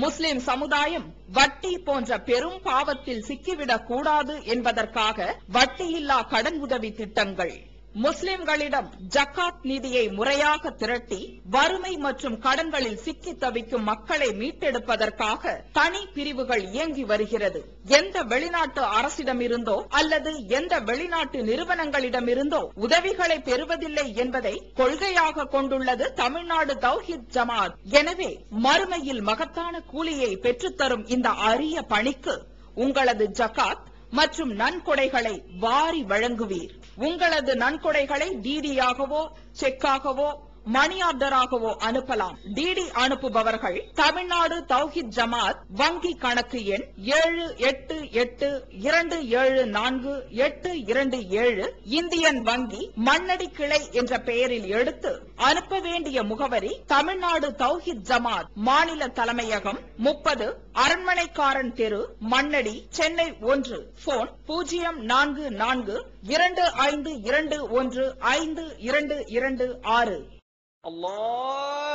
முஸ்லிம் சமுதாயம் வட்டி போன்ற பெரும் பாவத்தில் சிக்கிவிடக் கூடாது என்பதற்காக வட்டியில்லா கடன் உதவி திட்டங்கள், முஸ்லிம்களிடம் ஜக்காத் நிதியை முறையாக திரட்டி வறுமை மற்றும் கடன்களில் சிக்கி தவிக்கும் மக்களை மீட்டெடுப்பதற்காக தனி பிரிவுகள் இயங்கி வருகிறது. எந்த வெளிநாட்டு அரசிடமிருந்தோ அல்லது எந்த வெளிநாட்டு நிறுவனங்களிடமிருந்தோ உதவிகளை பெறுவதில்லை என்பதை கொள்கையாக கொண்டுள்ளது தமிழ்நாடு தௌஹீத் ஜமாத். எனவே மறுமையில் மகத்தான கூலியை பெற்றுத்தரும் இந்த அரிய பணிக்கு உங்களது ஜக்காத் மற்றும் நன்கொடைகளை வாரி வழங்குவீர். உங்களது நன்கொடைகளை டிடியாகவோ செக்காகவோ மணி ஆர்டராகவோ அனுப்பலாம். டிடி அனுப்புபவர்கள் தமிழ்நாடு தௌஹீத் ஜமாத் வங்கி கணக்கு எண் 7882748827 இந்தியன் வங்கி மண்ணடி கிளை என்ற பெயரில் எடுத்து அனுப்ப வேண்டிய முகவரி தமிழ்நாடு தௌஹீத் ஜமாத், மாநில தலைமையகம் 30 அரண்மனைக்காரன் தெரு, மண்ணடி, சென்னை 1. போன் 044252152226. Allah